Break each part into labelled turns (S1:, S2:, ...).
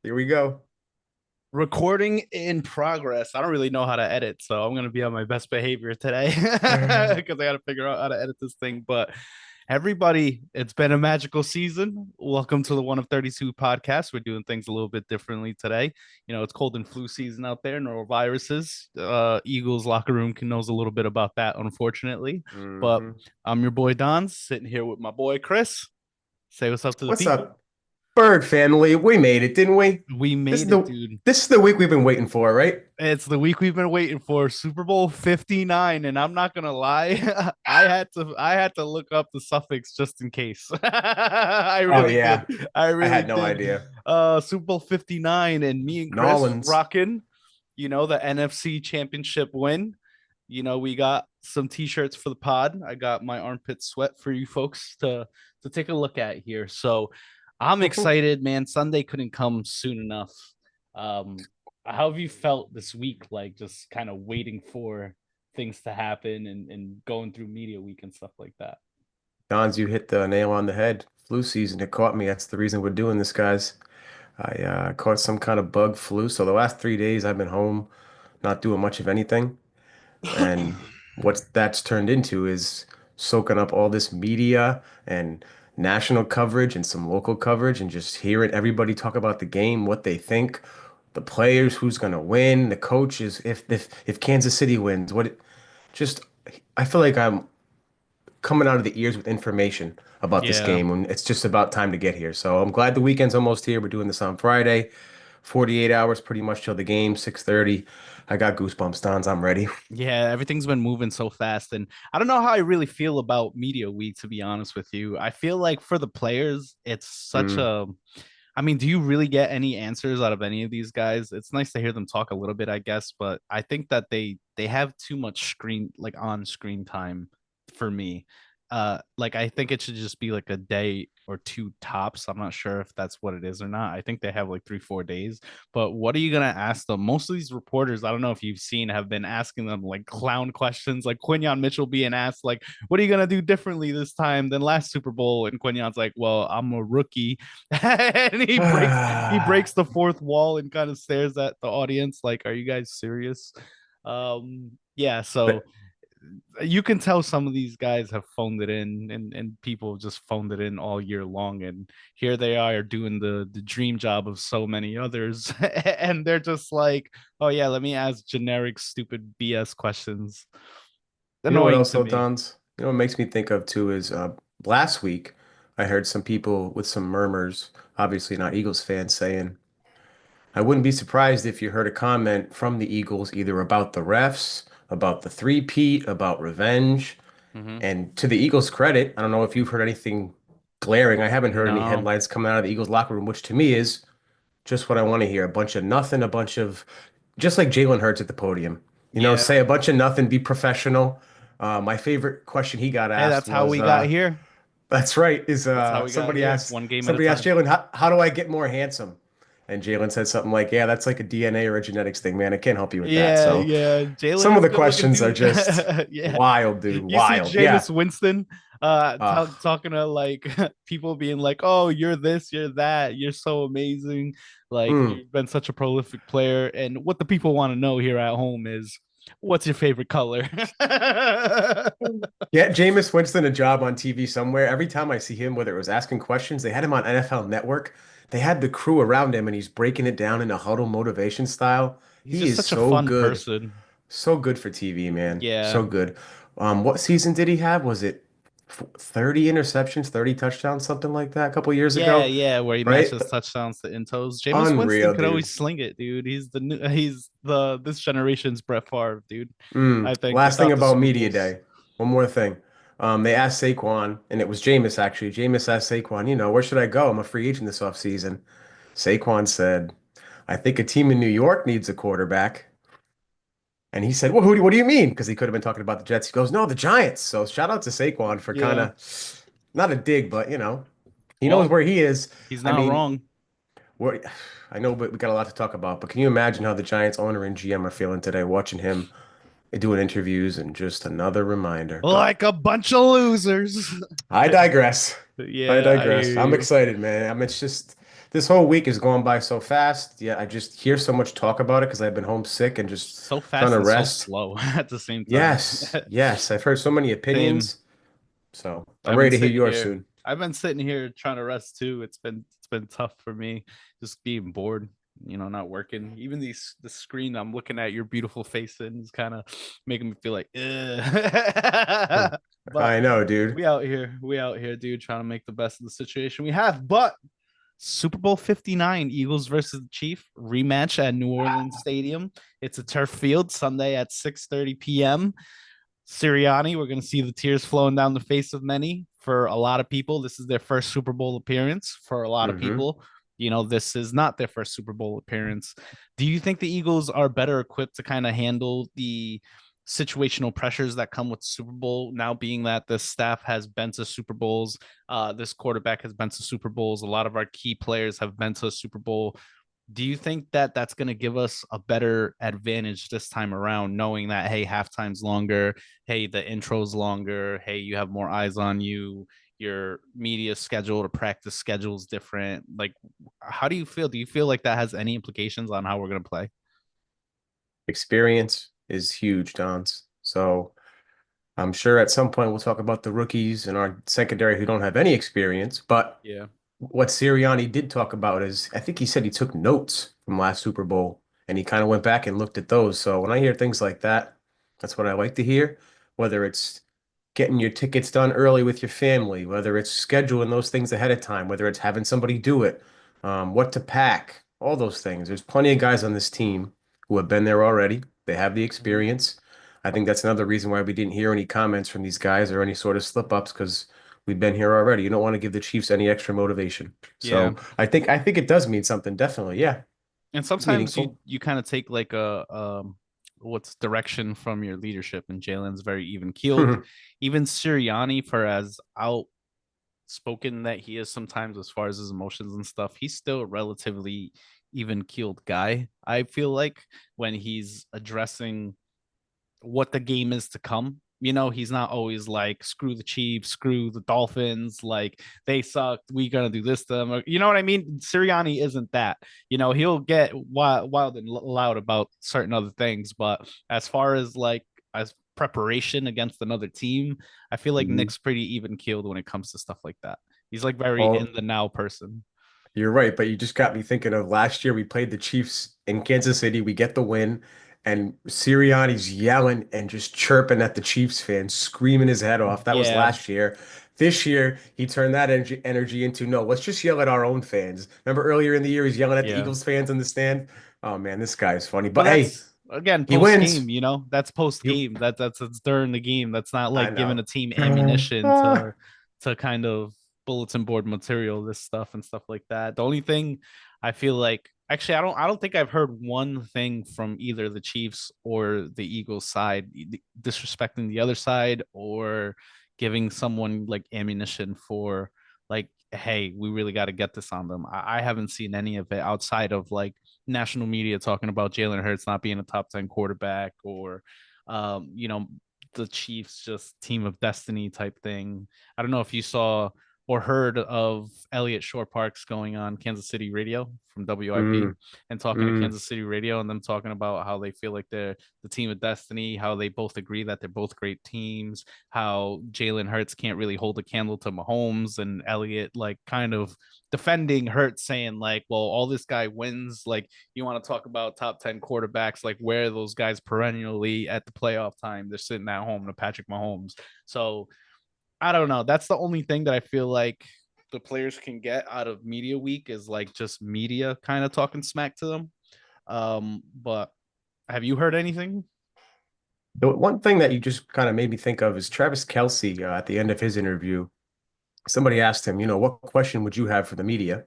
S1: Here we go.
S2: Recording in progress. I don't really know how to edit, so I'm gonna be on my best behavior today because I gotta figure out how to edit this thing. But everybody, it's been a magical season. Welcome to the One of 32 podcast. We're doing things a little bit differently today. It's cold and flu season out there, noroviruses. Eagles locker room knows a little bit about that, unfortunately. But
S1: hmm
S2: I'm your boy Donz, sitting here with my boy Chris. Say what's up to the
S1: What's
S2: people.
S1: up, Bird family? We made it, didn't we?
S2: We
S1: This is
S2: made it,
S1: the
S2: dude.
S1: this is the week we've been waiting for, right?
S2: It's the week we've been waiting for, Super Bowl 59, and I'm not gonna lie, I had to look up the suffix just in case. I
S1: Oh
S2: really did.
S1: yeah,
S2: I
S1: I
S2: really
S1: had no
S2: did.
S1: idea.
S2: Super Bowl 59, and me and Chris
S1: Nolans.
S2: rocking, the NFC championship win. We got some t-shirts for the pod. I got my armpit sweat for you folks to take a look at here. So I'm excited, man. Sunday couldn't come soon enough. Um, how have you felt this week? Like just kind of waiting for things to happen and going through media week and stuff like that.
S1: Donz, you hit the nail on the head. Flu season, it caught me. That's the reason we're doing this, guys. I caught some kind of bug flu. So the last 3 days I've been home, not doing much of anything. And what that's turned into is soaking up all this media and national coverage and some local coverage and just hearing everybody talk about the game, what they think, the players, who's going to win, the coaches, if Kansas City wins, just I feel like I'm coming out of the ears with information about this
S2: Yeah.
S1: game when it's just about time to get here. So I'm glad the weekend's almost here. We're doing this on Friday. 48 hours pretty much till the game, 6:30. I got goosebumps, Dons. I'm ready.
S2: Yeah, everything's been moving so fast. And I don't know how I really feel about media week, to be honest with you. I feel like for the players, it's such
S1: Mm.
S2: a I mean, do you really get any answers out of any of these guys? It's nice to hear them talk a little bit, I guess, but I think that they have too much screen like on screen time for me. Like I think it should just be like a day or two tops. I'm not sure if that's what it is or not. I think they have like 3 4 days. But what are you gonna ask them? Most of these reporters, I don't know if you've seen, have been asking them like clown questions, like Quinion Mitchell being asked, like, what are you gonna do differently this time than last Super Bowl? And Quinion's like, well, I'm a rookie. And he breaks the fourth wall and kind of stares at the audience like, are you guys serious? Yeah, so
S1: But
S2: you can tell some of these guys have phoned it in, and people just phoned it in all year long, and here they are doing the dream job of so many others. And they're just like, oh yeah, let me ask generic stupid BS questions.
S1: you know what
S2: Annoying
S1: else
S2: to
S1: though,
S2: me.
S1: Dons? You know what makes me think of too is last week I heard some people with some murmurs, obviously not Eagles fans, saying, I wouldn't be surprised if you heard a comment from the Eagles either about the refs, about the three-peat, about revenge.
S2: Mm-hmm.
S1: And to the Eagles' credit, I don't know if you've heard anything glaring. I haven't heard any
S2: No.
S1: headlines coming out of the Eagles locker room, which to me is just what I want to hear. A bunch of nothing, a bunch of just like Jalen Hurts at the podium.
S2: Yeah.
S1: Say a bunch of nothing, be professional. My favorite question he got
S2: Hey,
S1: asked
S2: that's how
S1: was,
S2: we got here.
S1: that's right, is
S2: That's how we got here, one game at a
S1: somebody asked
S2: time.
S1: Jalen, how do I get more handsome? And Jalen said something like, yeah, that's like a DNA or a genetics thing, man. I can't help you with that.
S2: Yeah,
S1: So
S2: yeah. Jalen
S1: some of
S2: is a
S1: the
S2: good looking
S1: questions are
S2: dude.
S1: just
S2: Yeah.
S1: wild, dude.
S2: You see
S1: Wild. Yeah.
S2: Jameis Winston
S1: Uh,
S2: talking to like people being like, "Oh, you're this, you're that, you're so amazing. Like
S1: mm.
S2: you've been such a prolific player." And what the people want to know here at home is what's your favorite color?
S1: Get Jameis Winston a job on TV somewhere. Every time I see him, whether it was asking questions, they had him on NFL Network. They had the crew around him, and he's breaking it down in a huddle motivation style.
S2: He's
S1: He
S2: just
S1: is
S2: such a
S1: so
S2: fun
S1: good.
S2: person.
S1: So good for TV, man.
S2: Yeah.
S1: So good. What season did he have? Was it 30 interceptions, 30 touchdowns, something like that a couple years
S2: Yeah,
S1: ago?
S2: yeah, where he
S1: Right?
S2: matches touchdowns to intos. Jameis Winston
S1: Unreal,
S2: could always
S1: dude.
S2: sling it, dude. He's the this generation's Brett Favre, dude. I think
S1: Last thing
S2: without the
S1: about
S2: Super
S1: media
S2: Bowls.
S1: day. One more thing. They asked Saquon, and it was Jameis actually. Jameis asked Saquon, where should I go? I'm a free agent this offseason. Saquon said, I think a team in New York needs a quarterback. And he said, well, what do you mean? Because he could have been talking about the Jets. He goes, no, the Giants. So shout out to Saquon for kind
S2: Yeah.
S1: of not a dig, but he knows
S2: Well,
S1: where he is.
S2: he's
S1: I
S2: not
S1: mean,
S2: wrong.
S1: we're, I know, but we got a lot to talk about. But can you imagine how the Giants owner and GM are feeling today, watching him doing interviews and just another reminder. But
S2: Like a bunch of losers.
S1: I digress. I
S2: Yeah, I hear
S1: digress. I'm
S2: you.
S1: excited, man. I mean, it's just this whole week is going by so fast. Yeah, I just hear so much talk about it because I've been homesick and just
S2: So
S1: trying
S2: fast
S1: to
S2: and so
S1: rest.
S2: slow at the same time.
S1: Yes, yes. I've heard so many
S2: Same.
S1: opinions. So I'm
S2: I've
S1: ready
S2: been
S1: to hear
S2: sitting
S1: yours
S2: here.
S1: soon.
S2: I've been sitting here trying to rest too. It's been tough for me, just being bored. Not working. Even the screen I'm looking at your beautiful face in is kind of making me feel like,
S1: Hmm.
S2: but
S1: I know, dude.
S2: we out here, dude, trying to make the best of the situation we have. But Super Bowl 59, Eagles versus the Chief rematch at New Orleans Stadium. It's a turf field Sunday at 6:30 p.m. Sirianni, we're going to see the tears flowing down the face of many. For a lot of people, this is their first Super Bowl appearance. For a lot of
S1: Hmm.
S2: people, this is not their first Super Bowl appearance. Do you think the Eagles are better equipped to kind of handle the situational pressures that come with Super Bowl now, being that this staff has been to Super Bowls, this quarterback has been to Super Bowls, a lot of our key players have been to a Super Bowl. Do you think that that's going to give us a better advantage this time around, knowing that, hey, halftime's longer, hey, the intro's longer, hey, you have more eyes on you, your media schedule to practice schedule is different? Like, how do you feel? Do you feel like that has any implications on how we're going to play?
S1: Experience is huge, Donz. So I'm sure at some point we'll talk about the rookies in our secondary who don't have any experience. But
S2: Yeah.
S1: what Sirianni did talk about is I think he said he took notes from last Super Bowl and he kind of went back and looked at those. So when I hear things like that, that's what I like to hear, whether it's getting your tickets done early with your family, whether it's scheduling those things ahead of time, whether it's having somebody do it, what to pack, all those things. There's plenty of guys on this team who have been there already. They have the
S2: Mhm.
S1: experience. I think that's another reason why we didn't hear any comments from these guys or any sort of slip-ups because we've been here already. You don't want to give the Chiefs any extra motivation.
S2: Yeah.
S1: So I think it does mean something, definitely. Yeah,
S2: And
S1: it's
S2: sometimes you
S1: meaningful.
S2: you kind of take like a what's direction from your leadership, and Jalen's very even keeled. Even Sirianni, for as outspoken that he is sometimes as far as his emotions and stuff, he's still a relatively even keeled guy. I feel like when he's addressing what the game is to come. He's not always like screw the Chiefs, screw the Dolphins, like they suck. We gonna do this to them. You know what I mean? Sirianni isn't that. He'll get wild and loud about certain other things, but as far as as preparation against another team, I feel like
S1: Mhm.
S2: Nick's pretty even keeled when it comes to stuff like that. He's like very in
S1: Well,
S2: the now person.
S1: you're right, but you just got me thinking of last year we played the Chiefs in Kansas City. We get the win, and Sirianni's yelling and just chirping at the Chiefs fans, screaming his head off. That was
S2: Yeah,
S1: last year. This year, he turned that energy into no, let's just yell at our own fans. Remember earlier in the year, he's yelling at the
S2: yeah.
S1: Eagles fans in the stand? Oh man, this guy is funny.
S2: But
S1: But hey,
S2: that's again
S1: he
S2: post
S1: wins.
S2: game, That's post
S1: You,
S2: game. That's during the game. That's not
S1: I
S2: like giving
S1: know.
S2: a team ammunition to kind of bulletin board material, this stuff and stuff like that. The only thing I feel like actually I don't think I've heard one thing from either the Chiefs or the Eagles side disrespecting the other side or giving someone like ammunition for like, hey, we really got to get this on them. I haven't seen any of it outside of like national media talking about Jalen Hurts not being a top 10 quarterback or, um, you know, the Chiefs just team of destiny type thing. I don't know if you saw or heard of Elliot Shore Parks going on Kansas City radio from WIP
S1: Mm,
S2: and talking to
S1: mm.
S2: Kansas City radio and them talking about how they feel like they're the team of destiny, how they both agree that they're both great teams, how Jalen Hurts can't really hold a candle to Mahomes and Elliot like kind of defending Hurts saying like, well, all this guy wins. Like you want to talk about top 10 quarterbacks, like where are those guys perennially at the playoff time? They're sitting at home to Patrick Mahomes. So I don't know. That's the only thing that I feel like the players can get out of media week is like just media kind of talking smack to them. But have you heard anything?
S1: The one thing that you just kind of made me think of is Travis Kelce at the end of his interview. Somebody asked him, what question would you have for the media?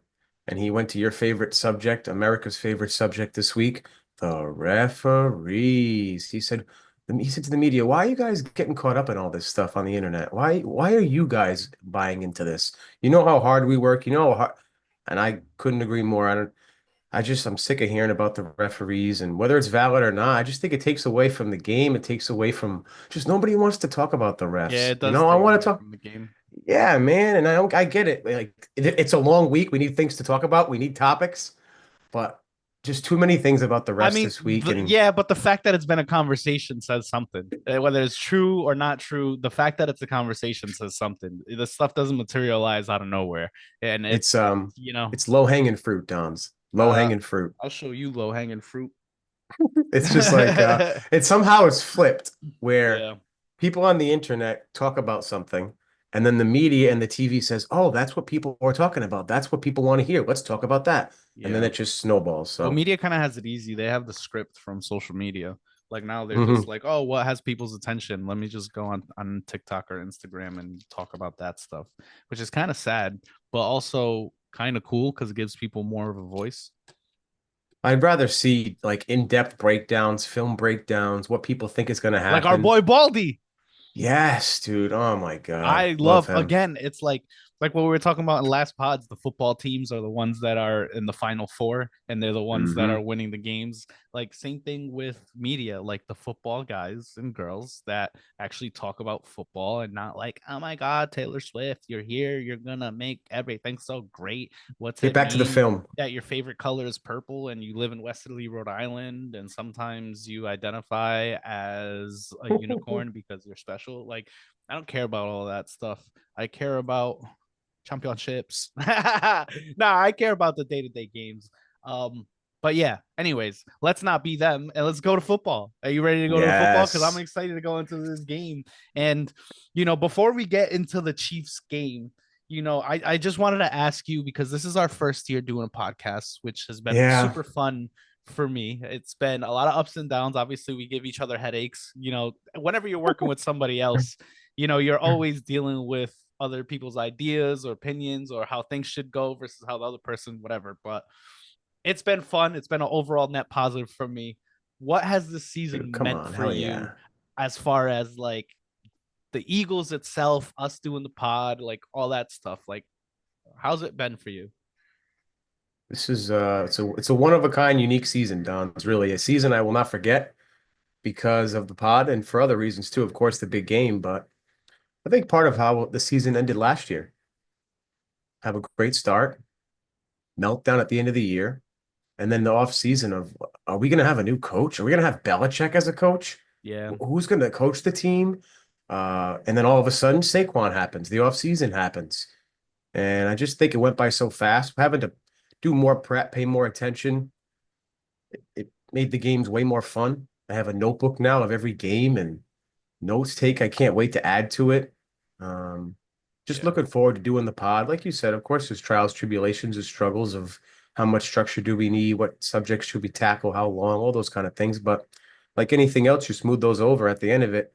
S1: And he went to your favorite subject, America's favorite subject this week, the referees. He said to the media, why are you guys getting caught up in all this stuff on the internet? Why are you guys buying into this? You know how hard we work, you know how hard, and I couldn't agree more. I'm sick of hearing about the referees and whether it's valid or not. I just think it takes away from the game. It takes away from just nobody wants to talk about the
S2: Yeah,
S1: refs.
S2: it does
S1: I
S2: take
S1: want
S2: away
S1: to talk.
S2: from the game.
S1: Yeah, man, and I get it. Like it's a long week. We need things to talk about. We need topics, but just too many things about the
S2: I
S1: rest
S2: mean,
S1: this week. And
S2: yeah, but the fact that it's been a conversation says something. Whether it's true or not true, the fact that it's a conversation says something. The stuff doesn't materialize out of nowhere, and
S1: it's
S2: it's
S1: um
S2: you know,
S1: it's low hanging fruit, Donz. Low
S2: uh,
S1: hanging fruit.
S2: I'll show you low hanging fruit.
S1: It's just like it's somehow it's flipped where
S2: Yeah,
S1: people on the internet talk about something, and then the media and the TV says, "Oh, that's what people are talking about. That's what people want to hear. Let's talk about that." And then
S2: yeah.
S1: it just snowballs.
S2: Well,
S1: So,
S2: media kind of has it easy. They have the script from social media. Like now they're just
S1: mhm.
S2: like, oh, what has people's attention? Let me just go on TikTok or Instagram and talk about that stuff, which is kind of sad, but also kind of cool because it gives people more of a voice.
S1: I'd rather see like in-depth breakdowns, film breakdowns, what people think is going to
S2: Like our
S1: happen.
S2: boy Baldy.
S1: Yes, dude. Oh my God.
S2: I
S1: Love
S2: love
S1: him.
S2: again. It's like what we were talking about in last pods. The football teams are the ones that are in the final four, and they're the ones that are
S1: Hmm.
S2: winning the games. Like same thing with media, like the football guys and girls that actually talk about football and not like, oh my God, Taylor Swift, you're here, you're gonna make everything so great. What's
S1: Get
S2: it
S1: back to the
S2: mean
S1: film.
S2: that your favorite color is purple and you live in Westerly, Rhode Island, and sometimes you identify as a unicorn because you're special? Like I don't care about all that stuff. I care about championships. Nah, I care about the day to day games. Um, but yeah, anyways, let's not be them and let's go to football. Are you ready to go to the football? Because I'm
S1: Yes.
S2: excited to go into this game. And, before we get into the Chiefs game, I just wanted to ask you because this is our first year doing a podcast, which has been
S1: Yeah.
S2: super fun for me. It's been a lot of ups and downs. Obviously, we give each other headaches. Whenever you're working with somebody else, you're always dealing with other people's ideas or opinions or how things should go versus how the other person, whatever. But it's been fun. It's been an overall net positive for me. What has this
S1: Dude,
S2: season
S1: come
S2: meant
S1: on.
S2: for
S1: Hell
S2: you
S1: yeah.
S2: as far as like the Eagles itself, us doing the pod, like all that stuff? Like, how's it been for you?
S1: This is it's a one of a kind unique season, Don. It's really a season I will not forget because of the pod and for other reasons too. Of course, the big game, but I think part of how the season ended last year. Have a great start, meltdown at the end of the year, and then the off season of are we going to have a new coach? Are we going to have Belichick as a coach?
S2: Yeah.
S1: Who's going to coach the team? And then all of a sudden, Saquon happens. The off season happens, and I just think it went by so fast. Having to do more prep, pay more attention. It made the games way more fun. I have a notebook now of every game and notes take. I can't wait to add to it. Um, just
S2: Yeah.
S1: looking forward to doing the pod. Like you said, of course, there's trials, tribulations, and struggles of how much structure do we need, what subjects should we tackle, how long, all those kind of things. But like anything else, you smooth those over at the end of it.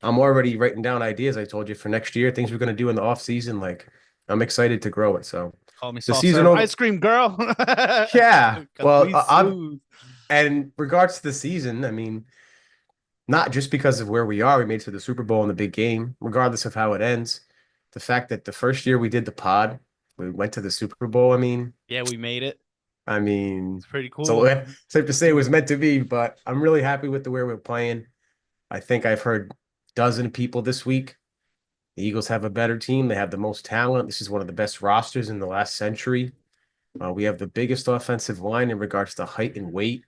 S1: I'm already writing down ideas I told you for next year, things we're going to do in the off season. Like I'm excited to grow it. So
S2: Call me
S1: the
S2: soft
S1: season
S2: serve
S1: over,
S2: ice cream girl.
S1: yeah.
S2: Because
S1: Well,
S2: we smooth.
S1: and in regards to the season, I mean, not just because of where we are, we made it to the Super Bowl in the big game, regardless of how it ends. The fact that the first year we did the pod, we went to the Super Bowl.
S2: Yeah, we made it.
S1: I mean,
S2: It's pretty
S1: so
S2: cool.
S1: safe to say it was meant to be, but I'm really happy with the way we're playing. I think I've heard dozen people this week. The Eagles have a better team. They have the most talent. This is one of the best rosters in the last century. We have the biggest offensive line in regards to height and weight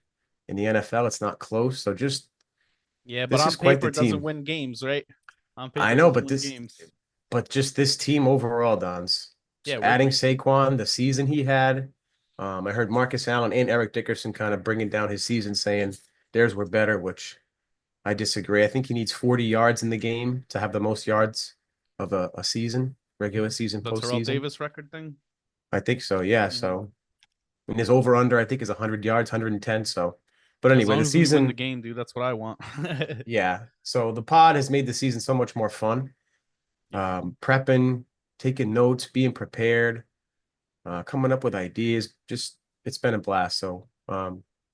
S1: in the NFL. It's not close. So just
S2: Yeah, but
S1: this is
S2: on
S1: quite the
S2: paper it doesn't
S1: team.
S2: win games, right? On
S1: I
S2: paper it
S1: know,
S2: doesn't
S1: but
S2: win
S1: this
S2: games.
S1: but just this team overall, Don's
S2: Yeah, we're
S1: adding
S2: great.
S1: Saquon, the season he had. I heard Marcus Allen and Eric Dickerson kind of bringing down his season, saying theirs were better, which I disagree. I think he needs 40 yards in the game to have the most yards of a season, regular season,
S2: The Terrell
S1: postseason.
S2: Davis record thing.
S1: I think so. Yeah.
S2: Mm-hmm.
S1: So, and his over under, I think, is 100 yards, 110. So, but
S2: As
S1: anyway,
S2: long
S1: the
S2: as we win the
S1: season,
S2: game, dude, that's what I want.
S1: yeah. So the pod has made the season so much more fun.
S2: Yeah.
S1: Prepping, taking notes, being prepared, coming up with ideas. Just it's been a blast. So,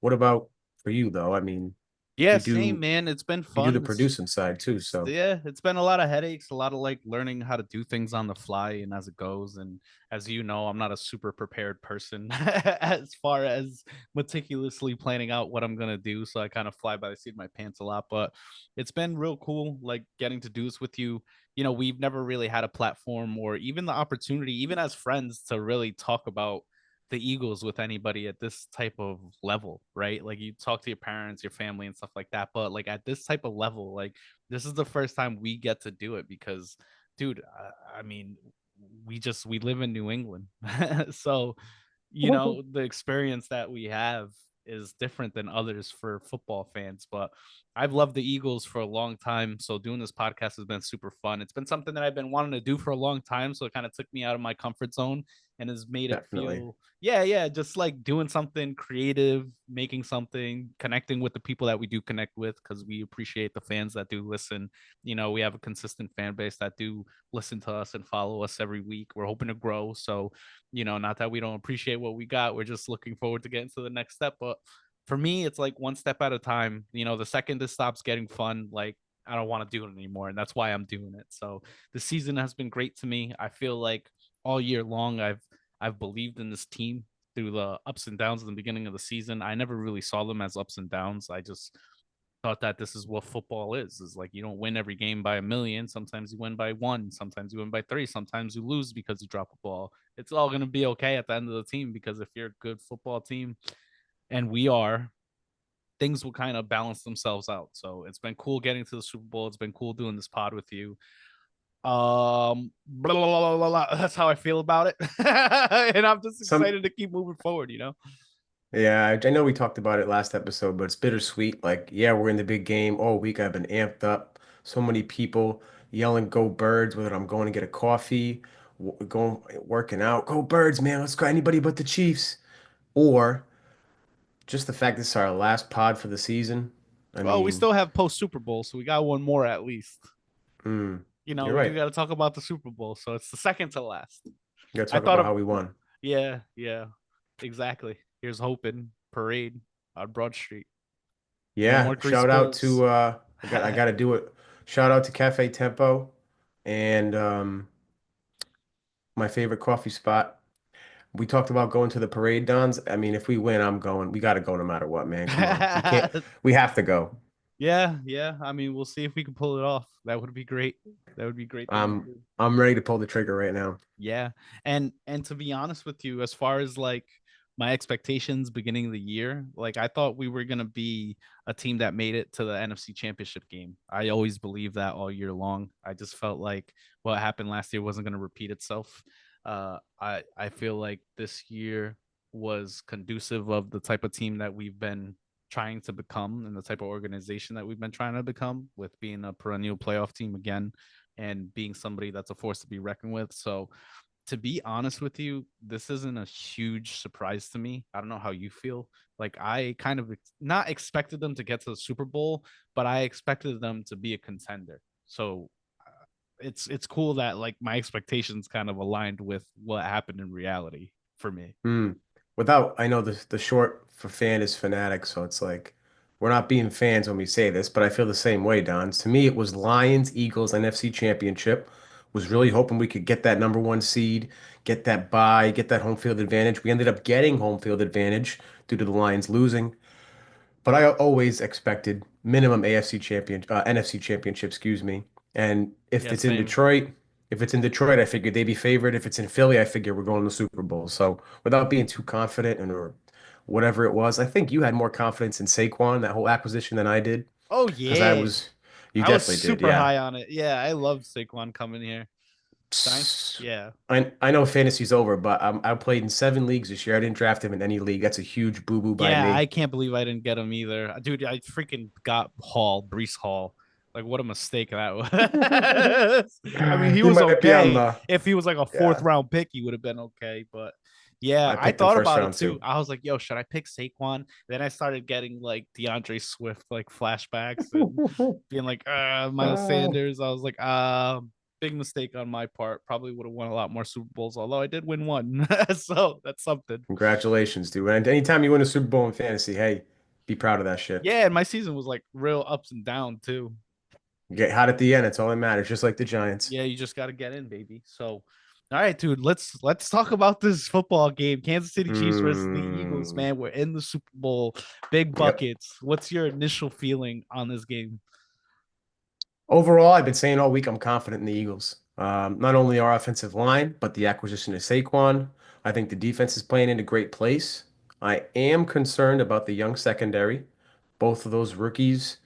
S1: what about for you though? I mean,
S2: Yeah,
S1: We
S2: same
S1: do
S2: man. It's been
S1: we do the
S2: fun.
S1: producing side too. So
S2: Yeah, it's been a lot of headaches, a lot of like learning how to do things on the fly and as it goes. And as you know, I'm not a super prepared person as far as meticulously planning out what I'm gonna do. So I kind of fly by the seat of my pants a lot. But it's been real cool, like getting to do this with you. You know, we've never really had a platform or even the opportunity, even as friends, to really talk about the Eagles with anybody at this type of level, right? Like you talk to your parents, your family, and stuff like that. But like at this type of level, like this is the first time we get to do it because, dude, I mean, we live in New England, so you know the experience that we have is different than others for football fans. But I've loved the Eagles for a long time, so doing this podcast has been super fun. It's been something that I've been wanting to do for a long time, so it kind of took me out of my comfort zone and has made it
S1: definitely.
S2: feel, yeah, just like doing something creative, making something, connecting with the people that we do connect with, because we appreciate the fans that do listen. You know, we have a consistent fan base that do listen to us and follow us every week. We're hoping to grow, so you know, not that we don't appreciate what we got. We're just looking forward to getting to the next step. But for me, it's like one step at a time. You know, the second this stops getting fun, like I don't want to do it anymore. And that's why I'm doing it. So the season has been great to me. I feel like all year long I've believed in this team through the ups and downs in the beginning of the season. I never really saw them as ups and downs. I just thought that this is what football is like you don't win every game by a million. Sometimes you win by one, sometimes you win by three, sometimes you lose because you drop a ball. It's all going to be okay at the end of the team, because if you're a good football team, and we are, things will kind of balance themselves out. So it's been cool getting to the Super Bowl. It's been cool doing this pod with you. Blah, blah, blah, blah. That's how I feel about it. And I'm just
S1: Some
S2: excited to keep moving forward, you know.
S1: Yeah, I know we talked about it last episode, but it's bittersweet. Like, yeah, we're in the big game all week. I've been amped up. So many people yelling, "Go Birds!" Whether I'm going to get a coffee, going working out, "Go Birds, man! Let's go!" Anybody but the Chiefs, or just the fact this is our last pod for the season. I
S2: Well, we
S1: mean,
S2: still have post Super Bowl, so we got one more at least.
S1: mm,
S2: You know,
S1: you're
S2: we do
S1: right.
S2: got to talk about the Super Bowl. So it's the second to last.
S1: We gotta
S2: I
S1: talk
S2: thought
S1: about
S2: of,
S1: how we won.
S2: yeah, exactly. Here's hoping parade on Broad Street. No more
S1: Yeah,
S2: Grease
S1: shout out
S2: Sports.
S1: to I gotta do it. Shout out to Cafe Tempo and my favorite coffee spot. We talked about going to the parade, Donz. I mean, if we win, I'm going. We got to go no matter what, man. Come on. We can't. We have to go.
S2: Yeah. I mean, we'll see if we can pull it off. That would be great. That would be a great thing to
S1: Um,
S2: do.
S1: I'm ready to pull the trigger right now.
S2: Yeah. And to be honest with you, as far as like my expectations beginning of the year, like I thought we were gonna be a team that made it to the NFC Championship game. I always believed that all year long. I just felt like what happened last year wasn't gonna repeat itself. I feel like this year was conducive of the type of team that we've been trying to become and the type of organization that we've been trying to become, with being a perennial playoff team again and being somebody that's a force to be reckoned with. So, to be honest with you, this isn't a huge surprise to me. I don't know how you feel. Like, I kind of not expected them to get to the Super Bowl, but I expected them to be a contender. So, it's cool that like my expectations kind of aligned with what happened in reality for me.
S1: Hmm. Without, I know the short for fan is fanatic, so it's like we're not being fans when we say this, but I feel the same way, Dons. To me, it was Lions, Eagles, NFC Championship. Was really hoping we could get that number one seed, get that bye, get that home field advantage. We ended up getting home field advantage due to the Lions losing. But I always expected minimum NFC championship, excuse me. And if
S2: Yeah,
S1: it's in
S2: same.
S1: Detroit, if it's in Detroit, I figured they'd be favored. If it's in Philly, I figure we're going to the Super Bowl. So without being too confident and or whatever it was, I think you had more confidence in Saquon, that whole acquisition, than I did.
S2: Oh
S1: Because I
S2: yeah,
S1: was, you
S2: I was
S1: definitely did,
S2: super
S1: yeah.
S2: high on it. Yeah, I love Saquon coming here. Yeah.
S1: I know fantasy's over, but I played in 7 leagues this year. I didn't draft him in any league. That's a huge boo-boo by
S2: Yeah, I
S1: me.
S2: can't believe I didn't get him either. Dude, I freaking got Brees Hall. Like, what a mistake that was. I mean, he
S1: He
S2: was
S1: might be on
S2: okay.
S1: the,
S2: If he was like a fourth
S1: yeah.
S2: round pick, he would have been okay. But yeah,
S1: I
S2: I
S1: picked him
S2: thought
S1: first
S2: about it
S1: round
S2: too.
S1: too.
S2: I was like, yo, should I pick Saquon? Then I started getting like DeAndre Swift like flashbacks and being like, Miles
S1: Oh,
S2: Sanders. I was like, big mistake on my part. Probably would have won a lot more Super Bowls, although I did win one. So that's something.
S1: congratulations, dude. And anytime you win a Super Bowl in fantasy, hey, Be proud of that shit.
S2: Yeah, and my season was like real ups and down too.
S1: Get hot at the end. It's all that matters, just like the Giants.
S2: Yeah, you just got to get in, baby. So, all right, dude, let's talk about this football game. Kansas City Chiefs versus the Eagles,
S1: Mm,
S2: man. We're in the Super Bowl, big
S1: yep.
S2: buckets. What's your initial feeling on this game?
S1: Overall, I've been saying all week I'm confident in the Eagles. Not only our offensive line, but the acquisition of Saquon. I think the defense is playing in a great place. I am concerned about the young secondary. Both of those rookies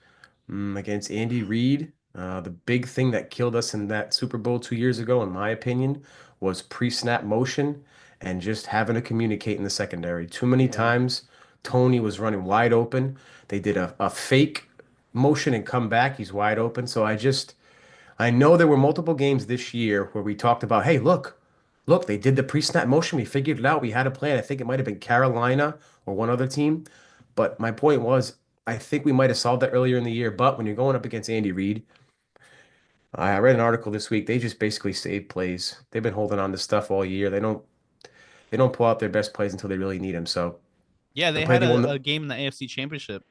S1: against Andy Reid. The big thing that killed us in that Super Bowl 2 years ago, in my opinion, was pre-snap motion and just having to communicate in the secondary. Too many
S2: Yeah.
S1: times, Tony was running wide open. They did a fake motion and come back. He's wide open. I know there were multiple games this year where we talked about, hey, look, they did the pre-snap motion. We figured it out. We had a plan. I think it might have been Carolina or one other team. But my point was, I think we might have solved that earlier in the year. But when you're going up against Andy Reid, I read an article this week. They just basically save plays. They've been holding on to stuff all year. They don't pull out their best plays until they really need them. So
S2: Yeah,
S1: they'll
S2: they
S1: play
S2: had
S1: the one that,
S2: a game in the AFC Championship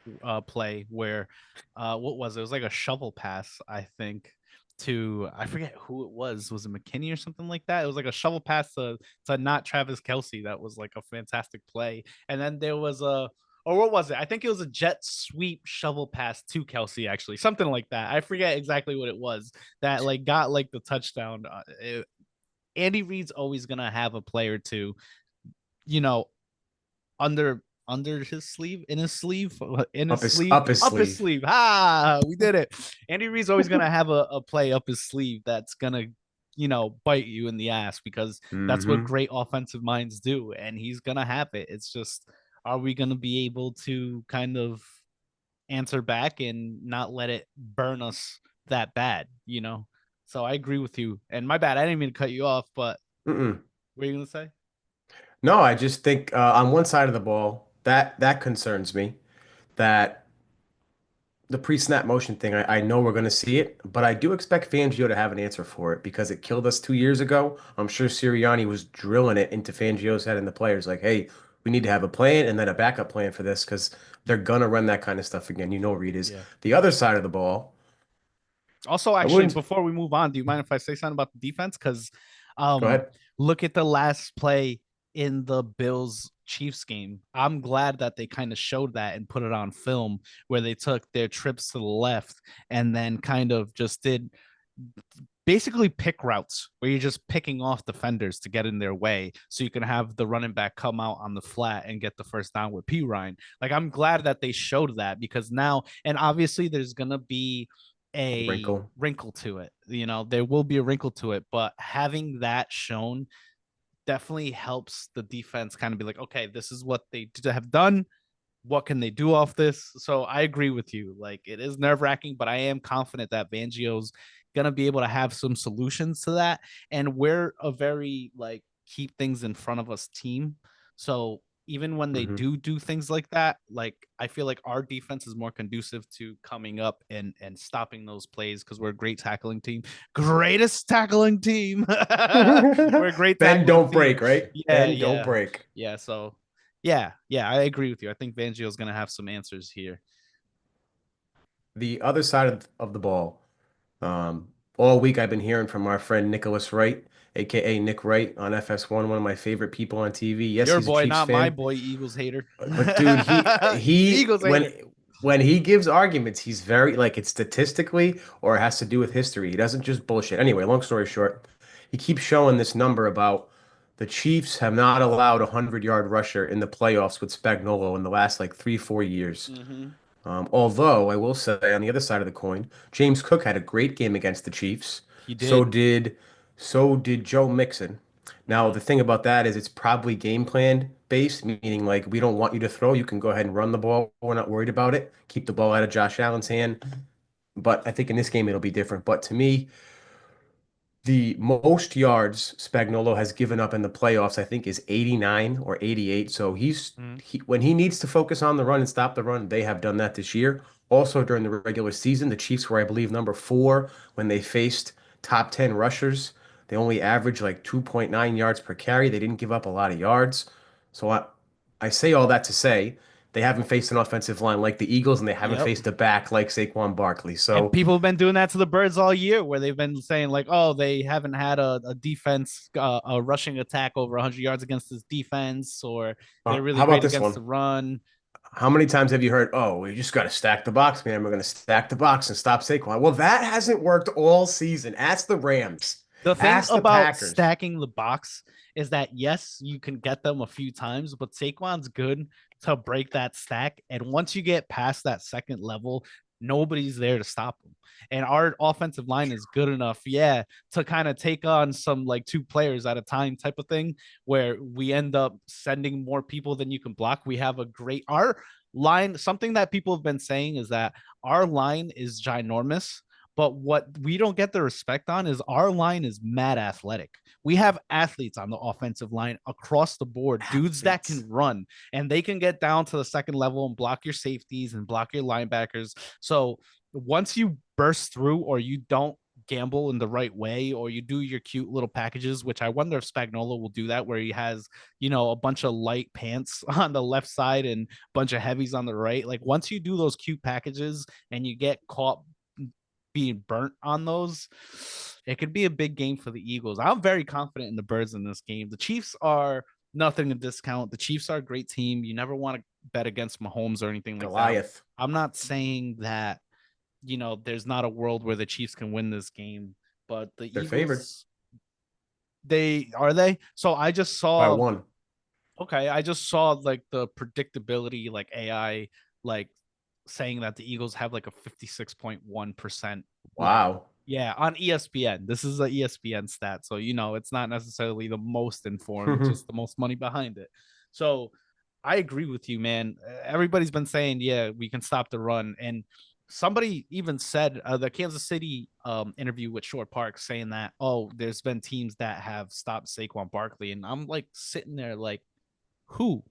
S2: play where what was it? It was like a shovel pass, I think, to I forget who it was. Was it McKinney or something like that? It was like a shovel pass to not Travis Kelsey. That was like a fantastic play. And then there was a or what was it? I think it was a jet sweep shovel pass to Kelsey, actually, something like that. I forget exactly what it was that like got like the touchdown. Andy Reid's always gonna have a play or two, you know, under his sleeve, in his sleeve, in his sleeve,
S1: up his
S2: up his
S1: sleeve.
S2: sleeve. Ah, we did it. Andy Reid's always gonna have a play up his sleeve that's gonna, bite you in the ass because that's what
S1: Hmm
S2: great offensive minds do, and he's gonna have it. It's just, are we gonna be able to kind of answer back and not let it burn us that bad? So I agree with you. And my bad, I didn't mean to cut you off, but
S1: Mm-mm.
S2: what are you gonna say?
S1: No, I just think on one side of the ball, that concerns me. That the pre-snap motion thing, I know we're going to see it, but I do expect Fangio to have an answer for it because it killed us 2 years ago. I'm sure Sirianni was drilling it into Fangio's head and the players like, hey, we need to have a plan and then a backup plan for this because they're gonna run that kind of stuff again. You know, Reed is
S2: Yeah.
S1: the other side of the ball.
S2: Also,
S1: I
S2: actually,
S1: wouldn't
S2: before we move on, do you mind if I say something about the defense? Because
S1: go
S2: um,
S1: ahead.
S2: look at the last play in the Bills Chiefs game. I'm glad that they kind of showed that and put it on film where they took their trips to the left and then kind of just did basically pick routes where you're just picking off defenders to get in their way so you can have the running back come out on the flat and get the first down with P Ryan. Like, I'm glad that they showed that because now, and obviously there's going to be a
S1: Wrinkle.
S2: wrinkle to it. There will be a wrinkle to it, but having that shown definitely helps the defense kind of be like, okay, this is what they have done. What can they do off this? So I agree with you. Like, it is nerve wracking, but I am confident that Vangio's gonna be able to have some solutions to that. And we're a very like keep things in front of us team. So even when they
S1: Hmm
S2: do things like that, like I feel like our defense is more conducive to coming up and stopping those plays because we're a great tackling team, greatest tackling team. We're a great
S1: Bend
S2: tackling
S1: don't
S2: team.
S1: break, right?
S2: Yeah,
S1: Bend don't
S2: yeah,
S1: break.
S2: yeah. So yeah, I agree with you. I think Fangio's gonna have some answers here.
S1: The other side of the ball. All week I've been hearing from our friend Nicholas Wright, aka Nick Wright on FS1, one of my favorite people on TV. Yes,
S2: Your
S1: he's a
S2: boy,
S1: Chiefs
S2: not my
S1: fan,
S2: boy, Eagles hater.
S1: but dude, he
S2: Eagles hater.
S1: when he gives arguments, he's very like it's statistically or it has to do with history. He doesn't just bullshit. Anyway, long story short, he keeps showing this number about the Chiefs have not allowed a 100-yard rusher in the playoffs with Spagnuolo in the last like 3, 4 years.
S2: Mm-hmm.
S1: Although I will say on the other side of the coin, James Cook had a great game against the Chiefs.
S2: He
S1: So
S2: did.
S1: did so did Joe Mixon. Now
S2: Mm-hmm.
S1: the thing about that is it's probably game plan based, meaning like we don't want you to throw. You can go ahead and run the ball. We're not worried about it. Keep the ball out of Josh Allen's hand. But I think in this game it'll be different. But to me, the most yards Spagnuolo has given up in the playoffs, I think, is 89 or 88. So
S2: Mm-hmm.
S1: when he needs to focus on the run and stop the run, they have done that this year. Also during the regular season, the Chiefs were, I believe, number 4 when they faced top 10 rushers. They only averaged like 2.9 yards per carry. They didn't give up a lot of yards. So I say all that to say They haven't faced an offensive line like the Eagles, and they haven't
S2: Yep.
S1: faced a back like Saquon Barkley.
S2: And
S1: So,
S2: people have been doing that to the Birds all year, where they've been saying like, "Oh, they haven't had a defense, a rushing attack over 100 yards against this defense, or they're really
S1: how about
S2: great
S1: this
S2: against
S1: one?
S2: the run."
S1: How many times have you heard, "Oh, we just got to stack the box, man. We're going to stack the box and stop Saquon." Well, that hasn't worked all season. Ask the Rams.
S2: The thing
S1: Ask the
S2: about
S1: Packers.
S2: stacking the box is that yes, you can get them a few times, but Saquon's good to break that stack. And once you get past that second level, nobody's there to stop them. And our offensive line is good enough, yeah, to kind of take on some like two players at a time type of thing where we end up sending more people than you can block. We have a great our line. Something that people have been saying is that our line is ginormous, but what we don't get the respect on is our line is mad athletic. We have athletes on the offensive line across the board, dudes that
S1: Athletes.
S2: can run and they can get down to the second level and block your safeties and block your linebackers. So once you burst through or you don't gamble in the right way or you do your cute little packages, which I wonder if Spagnola will do that, where he has, a bunch of light pants on the left side and a bunch of heavies on the right. Like once you do those cute packages and you get caught being burnt on those, it could be a big game for the Eagles. I'm very confident in the Birds in this game. The Chiefs are nothing to discount. The Chiefs are a great team. You never want to bet against Mahomes or anything like that.
S1: Goliath.
S2: I'm not saying that, there's not a world where the Chiefs can win this game, but the
S1: They're favored
S2: Eagles, they are they. So I just
S1: by
S2: saw,
S1: one.
S2: okay, I just saw like the predictability, like AI, like saying that the Eagles have like a 56.1% like
S1: Wow.
S2: yeah, on ESPN. This is a ESPN stat. So, it's not necessarily the most informed, it's just the most money behind it. So, I agree with you, man. Everybody's been saying, yeah, we can stop the run. And somebody even said the Kansas City interview with Short Park saying that, oh, there's been teams that have stopped Saquon Barkley. And I'm like sitting there like, who?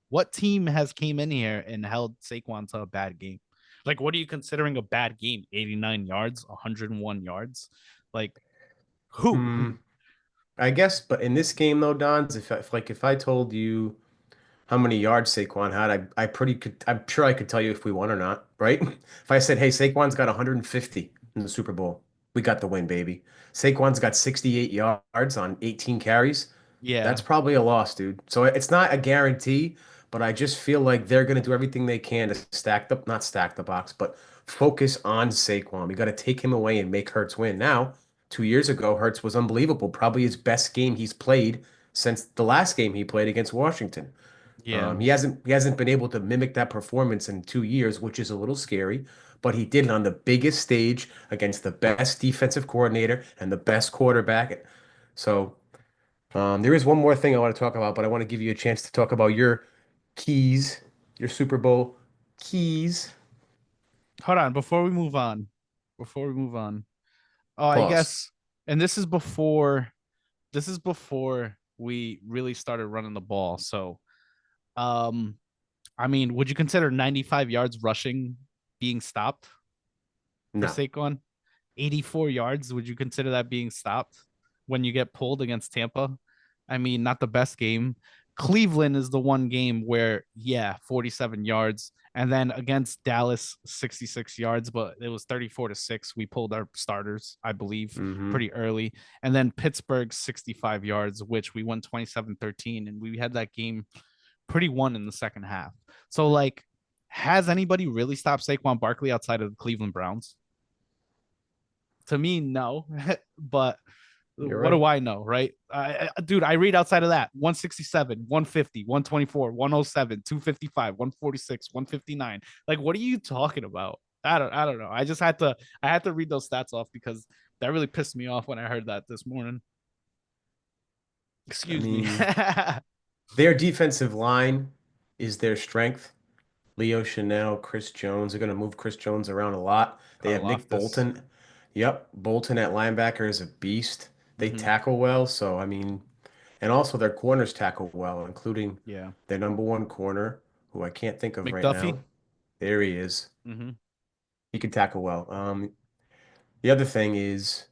S2: What team has came in here and held Saquon to a bad game? Like, what are you considering a bad game? 89 yards, 101 yards? Like, who?
S1: Hmm. I guess, but in this game though, Don's, if I told you how many yards Saquon had, I'm sure I could tell you if we won or not, right? If I said, "Hey, Saquon's got 150 in the Super Bowl," we got the win, baby. Saquon's got 68 yards on 18 carries. That's
S2: Yeah,
S1: probably a loss, dude. So it's not a guarantee, but I just feel like they're going to do everything they can to not stack the box, but focus on Saquon. We got to take him away and make Hurts win. Now, 2 years ago, Hurts was unbelievable. Probably his best game he's played since the last game he played against Washington.
S2: yeah,
S1: He hasn't been able to mimic that performance in 2 years, which is a little scary. But he did it on the biggest stage against the best defensive coordinator and the best quarterback. So there is one more thing I want to talk about, but I want to give you a chance to talk about your keys, your Super Bowl keys.
S2: hold on. Before we move on, oh, I
S1: Pause.
S2: guess, and this is before we really started running the ball. So, um, I mean, would you consider 95 yards rushing being stopped for
S1: No.
S2: Saquon? 84 yards, would you consider that being stopped when you get pulled against Tampa? I mean, not the best game. Cleveland is the one game where, yeah, 47 yards. And then against Dallas, 66 yards, but it was 34-6. We pulled our starters, I believe,
S1: Hmm.
S2: pretty early. And then Pittsburgh, 65 yards, which we won 27-13. And we had that game pretty won in the second half. So, like, has anybody really stopped Saquon Barkley outside of the Cleveland Browns? To me, no. But
S1: You're
S2: what do
S1: right.
S2: I know, right? Dude, I read outside of that 167, 150, 124, 107, 255, 146, 159. Like, what are you talking about? I don't know. I had to read those stats off because that really pissed me off when I heard that this morning.
S1: I
S2: Excuse me.
S1: mean, their defensive line is their strength. Leo Chanel, Chris Jones. They're going to move Chris Jones around a lot. They have Nick
S2: Loftus.
S1: Bolton. Yep, Bolton at linebacker is a beast. They
S2: Mm-hmm.
S1: tackle well, so I mean, and also their corners tackle well, including
S2: Yeah.
S1: their number one corner, who I can't think of right
S2: McDuffie.
S1: now. There he is.
S2: Mm-hmm.
S1: He can tackle well. The other thing is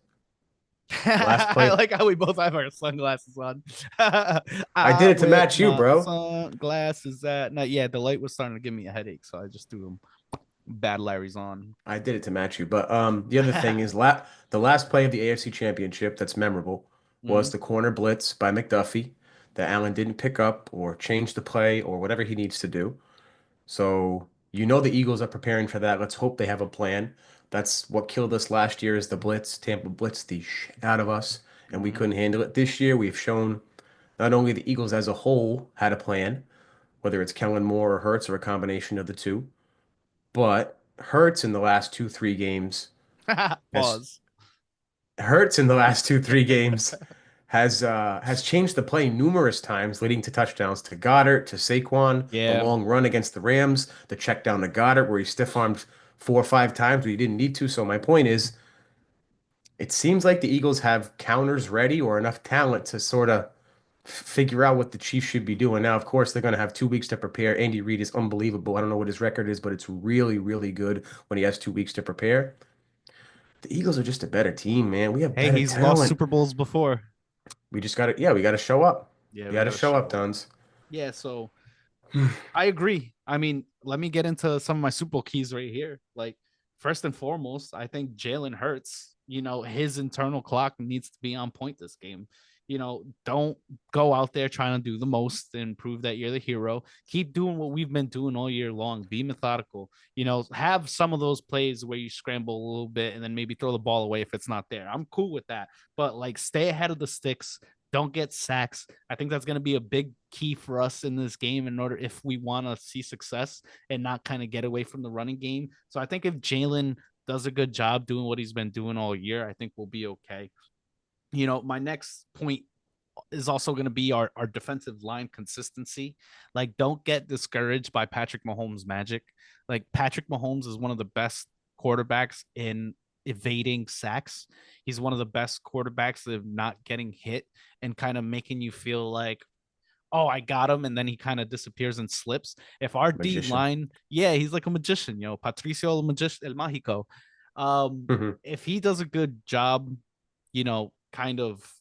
S1: The last
S2: I
S1: play,
S2: like how we both have our sunglasses on.
S1: I did it to
S2: With
S1: match you,
S2: my
S1: bro.
S2: sunglasses at night. Yeah, the light was starting to give me a headache, so I just threw them bad Larry's on.
S1: I did it to match you. But the other thing is, the last play of the AFC Championship that's memorable was
S2: Mhm.
S1: the corner blitz by McDuffie that Allen didn't pick up or change the play or whatever he needs to do. So you know the Eagles are preparing for that. Let's hope they have a plan. That's what killed us last year is the blitz. Tampa blitzed the shit out of us, and we
S2: Mhm.
S1: couldn't handle it. This year, we've shown not only the Eagles as a whole had a plan, whether it's Kellen Moore or Hurts or a combination of the two, but Hurts in the last two, 3 games has
S2: Pause.
S1: Hurts in the last two, 3 games has changed the play numerous times, leading to touchdowns to Goddard, to Saquon, the
S2: Yeah.
S1: long run against the Rams, the check down to Goddard where he stiff-armed 4 or 5 times where he didn't need to. So my point is, it seems like the Eagles have counters ready or enough talent to sort of figure out what the Chiefs should be doing. Now, of course, they're going to have 2 weeks to prepare. Andy Reid is unbelievable. I don't know what his record is, but it's really, really good when he has 2 weeks to prepare. The Eagles are just a better team, man. We have
S2: Hey,
S1: better
S2: he's lost
S1: talent.
S2: Super Bowls before.
S1: We just got to, yeah, we got to show up.
S2: Yeah,
S1: We
S2: we
S1: got to
S2: got to
S1: show
S2: show
S1: up,
S2: up.
S1: Donz.
S2: Yeah, so I agree. I mean, let me get into some of my Super Bowl keys right here. Like, first and foremost, I think Jalen Hurts, his internal clock needs to be on point this game. Don't go out there trying to do the most and prove that you're the hero. Keep doing what we've been doing all year long. Be methodical. Have some of those plays where you scramble a little bit and then maybe throw the ball away if it's not there. I'm cool with that. But like, stay ahead of the sticks. Don't get sacks. I think that's going to be a big key for us in this game in order if we want to see success and not kind of get away from the running game. So I think if Jalen does a good job doing what he's been doing all year, I think we'll be okay. My next point is also going to be our defensive line consistency. Like, don't get discouraged by Patrick Mahomes' magic. Like, Patrick Mahomes is one of the best quarterbacks in evading sacks. He's one of the best quarterbacks of not getting hit and kind of making you feel like, oh, I got him, and then he kind of disappears and slips. If our D
S1: Magician.
S2: line, yeah, he's like a magician, Patricio el magician, el mágico. Um,
S1: Mhm.
S2: if he does a good job, kind of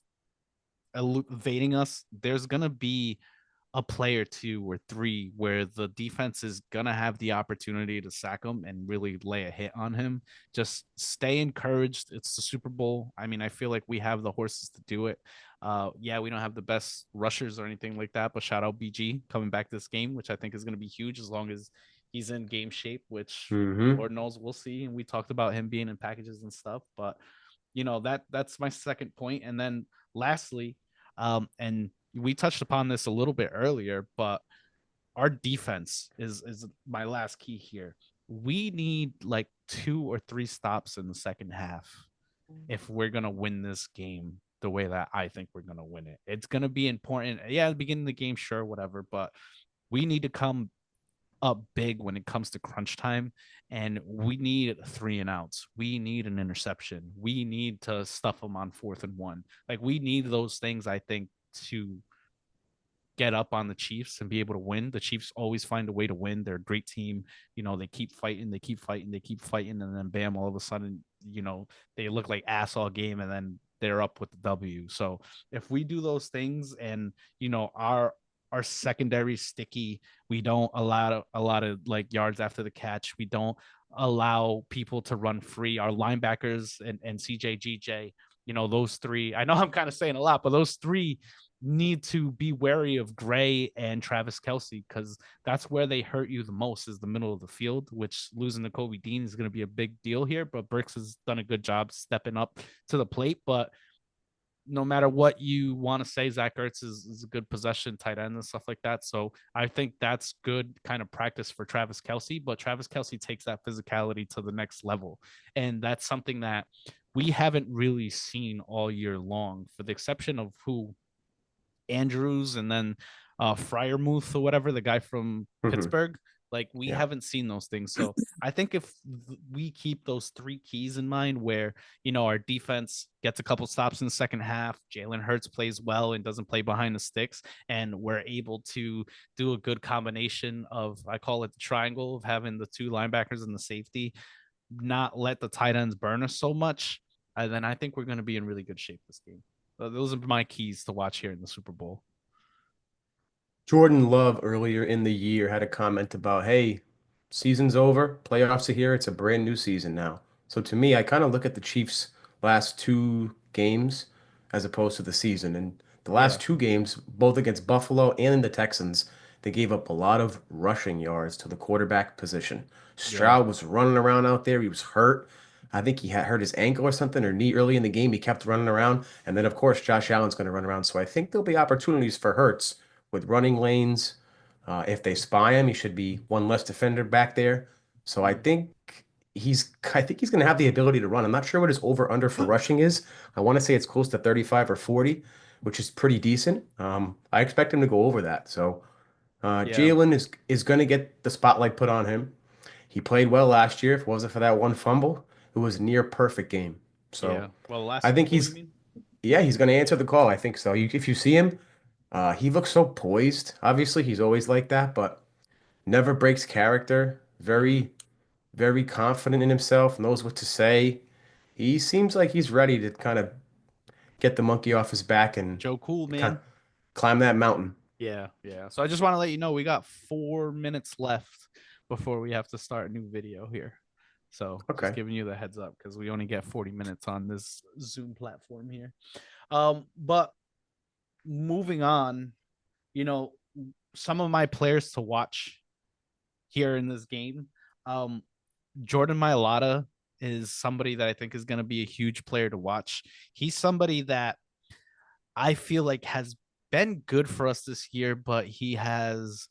S2: evading us, there's gonna be a play or two or three where the defense is gonna have the opportunity to sack him and really lay a hit on him. Just stay encouraged. It's the Super Bowl. I mean, I feel like we have the horses to do it. Yeah, we don't have the best rushers or anything like that, but shout out BG coming back this game, which I think is gonna be huge as long as he's in game shape, which
S1: Mhm.
S2: Lord knows we'll see. And we talked about him being in packages and stuff, but that's my second point. And then lastly, and we touched upon this a little bit earlier, but our defense is my last key here. We need like 2 or 3 stops in the second half if we're gonna win this game the way that I think we're gonna win it. It's gonna be important. Yeah, at the beginning of the game, sure, whatever, but we need to come up big when it comes to crunch time, and we need 3 and outs. We need an interception. We need to stuff them on 4th and 1. Like, we need those things, I think, to get up on the Chiefs and be able to win. The Chiefs always find a way to win. They're a great team. They keep fighting, they keep fighting, they keep fighting, and then bam, all of a sudden, they look like ass all game, and then they're up with the W. So if we do those things, and our secondary sticky, we don't allow a lot of like yards after the catch. We don't allow people to run free. Our linebackers and CJ, those three. I know I'm kind of saying a lot, but those three need to be wary of Gray and Travis Kelsey, because that's where they hurt you the most, is the middle of the field, which losing to Kobe Dean is going to be a big deal here. But Burks has done a good job stepping up to the plate. But no matter what you want to say, Zach Ertz is a good possession tight end and stuff like that. So I think that's good kind of practice for Travis Kelsey. But Travis Kelsey takes that physicality to the next level. And that's something that we haven't really seen all year long, for the exception of who Andrews and then Fryermuth or whatever, the guy from
S1: Mhm.
S2: Pittsburgh. Like, we
S1: Yeah.
S2: haven't seen those things. So I think if we keep those 3 keys in mind, where our defense gets a couple stops in the second half, Jalen Hurts plays well and doesn't play behind the sticks, and we're able to do a good combination of, I call it the triangle of having the 2 linebackers and the safety, not let the tight ends burn us so much. and then I think we're going to be in really good shape this game. Those are my keys to watch here in the Super Bowl.
S1: Jordan Love earlier in the year had a comment about, hey, season's over, playoffs are here, it's a brand new season now. So to me, I kind of look at the Chiefs' last two games as opposed to the season. And the
S2: Yeah,
S1: last two games, both against Buffalo and the Texans, they gave up a lot of rushing yards to the quarterback position.
S2: yeah.
S1: Stroud was running around out there. He was hurt. I think he had hurt his ankle or something or knee early in the game. He kept running around. And then, of course, Josh Allen's going to run around. So I think there'll be opportunities for Hurts with running lanes. If they spy him, he should be one less defender back there. So
S2: Mm.
S1: I think he's going to have the ability to run. I'm not sure what his over under for rushing is. I want to say it's close to 35 or 40, which is pretty decent. I expect him to go over that. So
S2: Yeah,
S1: Jalen is going to get the spotlight put on him. He played well last year. If it wasn't for that one fumble, it was a near perfect game. So
S2: yeah. Well, the last
S1: I
S2: Super
S1: think
S2: Bowl, you mean?
S1: he's going to answer the call. I think so. If you see him, he looks so poised. Obviously, he's always like that, but never breaks character.
S2: Mm-hmm.
S1: Very confident in himself, knows what to say. He seems like he's ready to kind of get the monkey off his back and
S2: Joe Cool,
S1: kind
S2: man.
S1: of climb that mountain.
S2: Yeah, yeah. So I just want to let you know we got 4 minutes left before we have to start a new video here. So just
S1: Okay.
S2: giving you the heads up because we only get 40 minutes on this Zoom platform here. But moving on, you know, some of my players to watch here in this game. Um, Jordan Mailata is somebody that I think is going to be a huge player to watch. He's somebody that I feel like has been good for us this year, but he has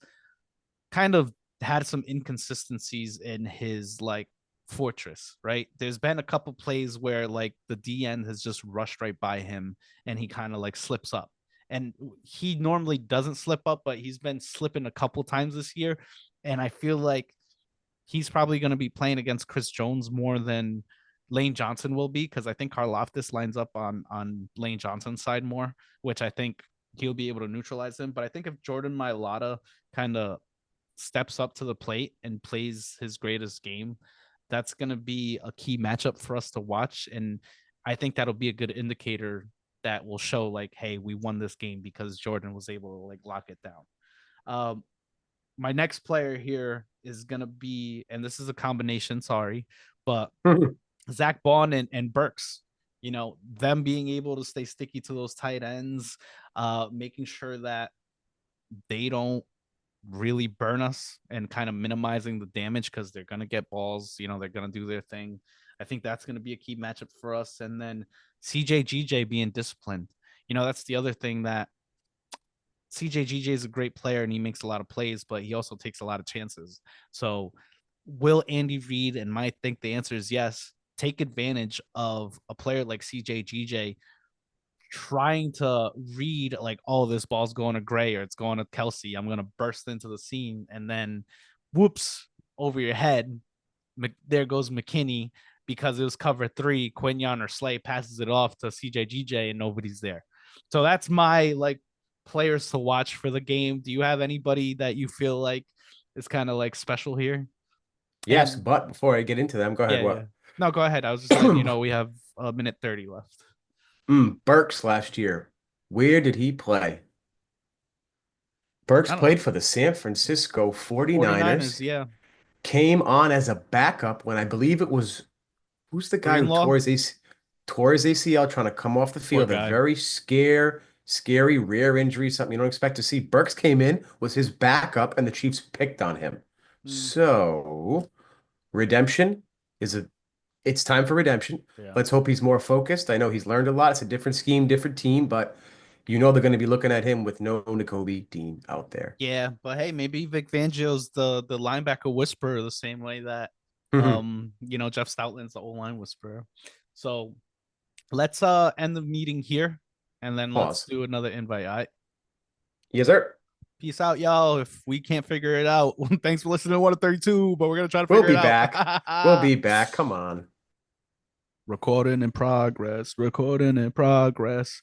S2: kind of had some inconsistencies in his like fortress, right? There's been a couple plays where like the DN has just rushed right by him and he kind of like slips up. And he normally doesn't slip up, but he's been slipping a couple times this year. And I feel like he's probably going to be playing against Chris Jones more than Lane Johnson will be because I think Karlaftis lines up on Lane Johnson's side more, which I think he'll be able to neutralize him. But I think if Jordan Mailata kind of steps up to the plate and plays his greatest game, that's going to be a key matchup for us to watch. And I think that'll be a good indicator that will show like, hey, we won this game because Jordan was able to like lock it down. My next player here is gonna be, and this is a combination, sorry, but Zach Bond and Burks. You know, them being able to stay sticky to those tight ends, making sure that they don't really burn us and kind of minimizing the damage because they're gonna get balls, you know, they're gonna do their thing. I think that's gonna be a key matchup for us. And then CJGJ being disciplined. You know, that's the other thing that CJGJ is a great player and he makes a lot of plays, but he also takes a lot of chances. So, will Andy Reid, and I think the answer is yes, take advantage of a player like CJGJ trying to read like, oh, this ball's going to Gray or it's going to Kelsey. I'm going to burst into the scene and then whoops over your head. There goes McKinney because it was cover three. Quinion or Slay passes it off to CJGJ and nobody's there. So that's my like players to watch for the game. Do you have anybody that you feel like is kind of like special here?
S1: Yes,
S2: And
S1: but before I get into them, go ahead.
S2: yeah, yeah.
S1: What?
S2: No, go ahead. I was just letting you know we have a minute 30 left.
S1: Burks last year. Where did he play? Burks
S2: I don't know.
S1: played for the San Francisco
S2: 49ers,
S1: 49ers,
S2: yeah.
S1: came on as a backup when I believe it was who's the guy who
S2: Greenlaw,
S1: tore his ACL trying to come off the
S2: poor
S1: field? A
S2: guy.
S1: very scary, rare injury, something you don't expect to see. Burks came in, was his backup, and the Chiefs picked on him.
S2: Mm,
S1: So, redemption is a it's time for redemption.
S2: yeah.
S1: Let's hope he's more focused. I know he's learned a lot. It's a different scheme, different team, but you know they're going to be looking at him with no Nakobe Dean out there.
S2: Yeah, but hey, maybe Vic Fangio's the linebacker whisperer the same way that you know, Jeff Stoutland's the old line whisperer. So let's end the meeting here and then let's
S1: Pause.
S2: do another invite. All right.
S1: Yes, sir.
S2: Peace out, y'all. If we can't figure it out, thanks for listening to 132, but we're gonna try to
S1: We'll
S2: figure
S1: be
S2: it out.
S1: back. We'll be back. Come on.
S2: Recording in progress, recording in progress.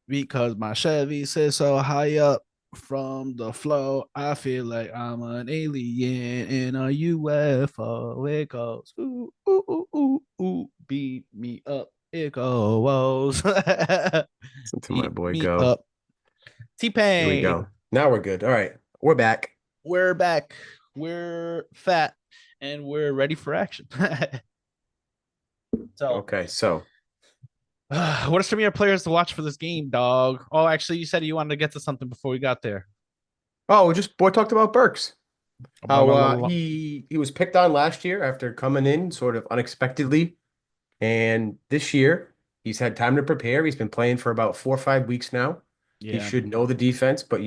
S2: Because my Chevy sits so high up from the floor, I feel like I'm an alien in a UFO. It goes ooh ooh ooh ooh ooh, beat me up. It goes.
S1: Listen to my
S2: Beat
S1: boy
S2: me
S1: go.
S2: up.
S1: Here we
S2: T-Pain.
S1: go. Now we're good. All right. We're back.
S2: We're back. We're fat and we're ready for action. So,
S1: Okay. So,
S2: what are some of your players to watch for this game, dog? Oh, actually, you said you wanted to get to something before we got there.
S1: oh, just boy talked about Burks.
S2: Blah,
S1: How
S2: blah, blah, blah.
S1: he was picked on last year after coming in sort of unexpectedly. And this year, he's had time to prepare. He's been playing for about 4 or 5 weeks now. He
S2: Yeah.
S1: should know the defense, but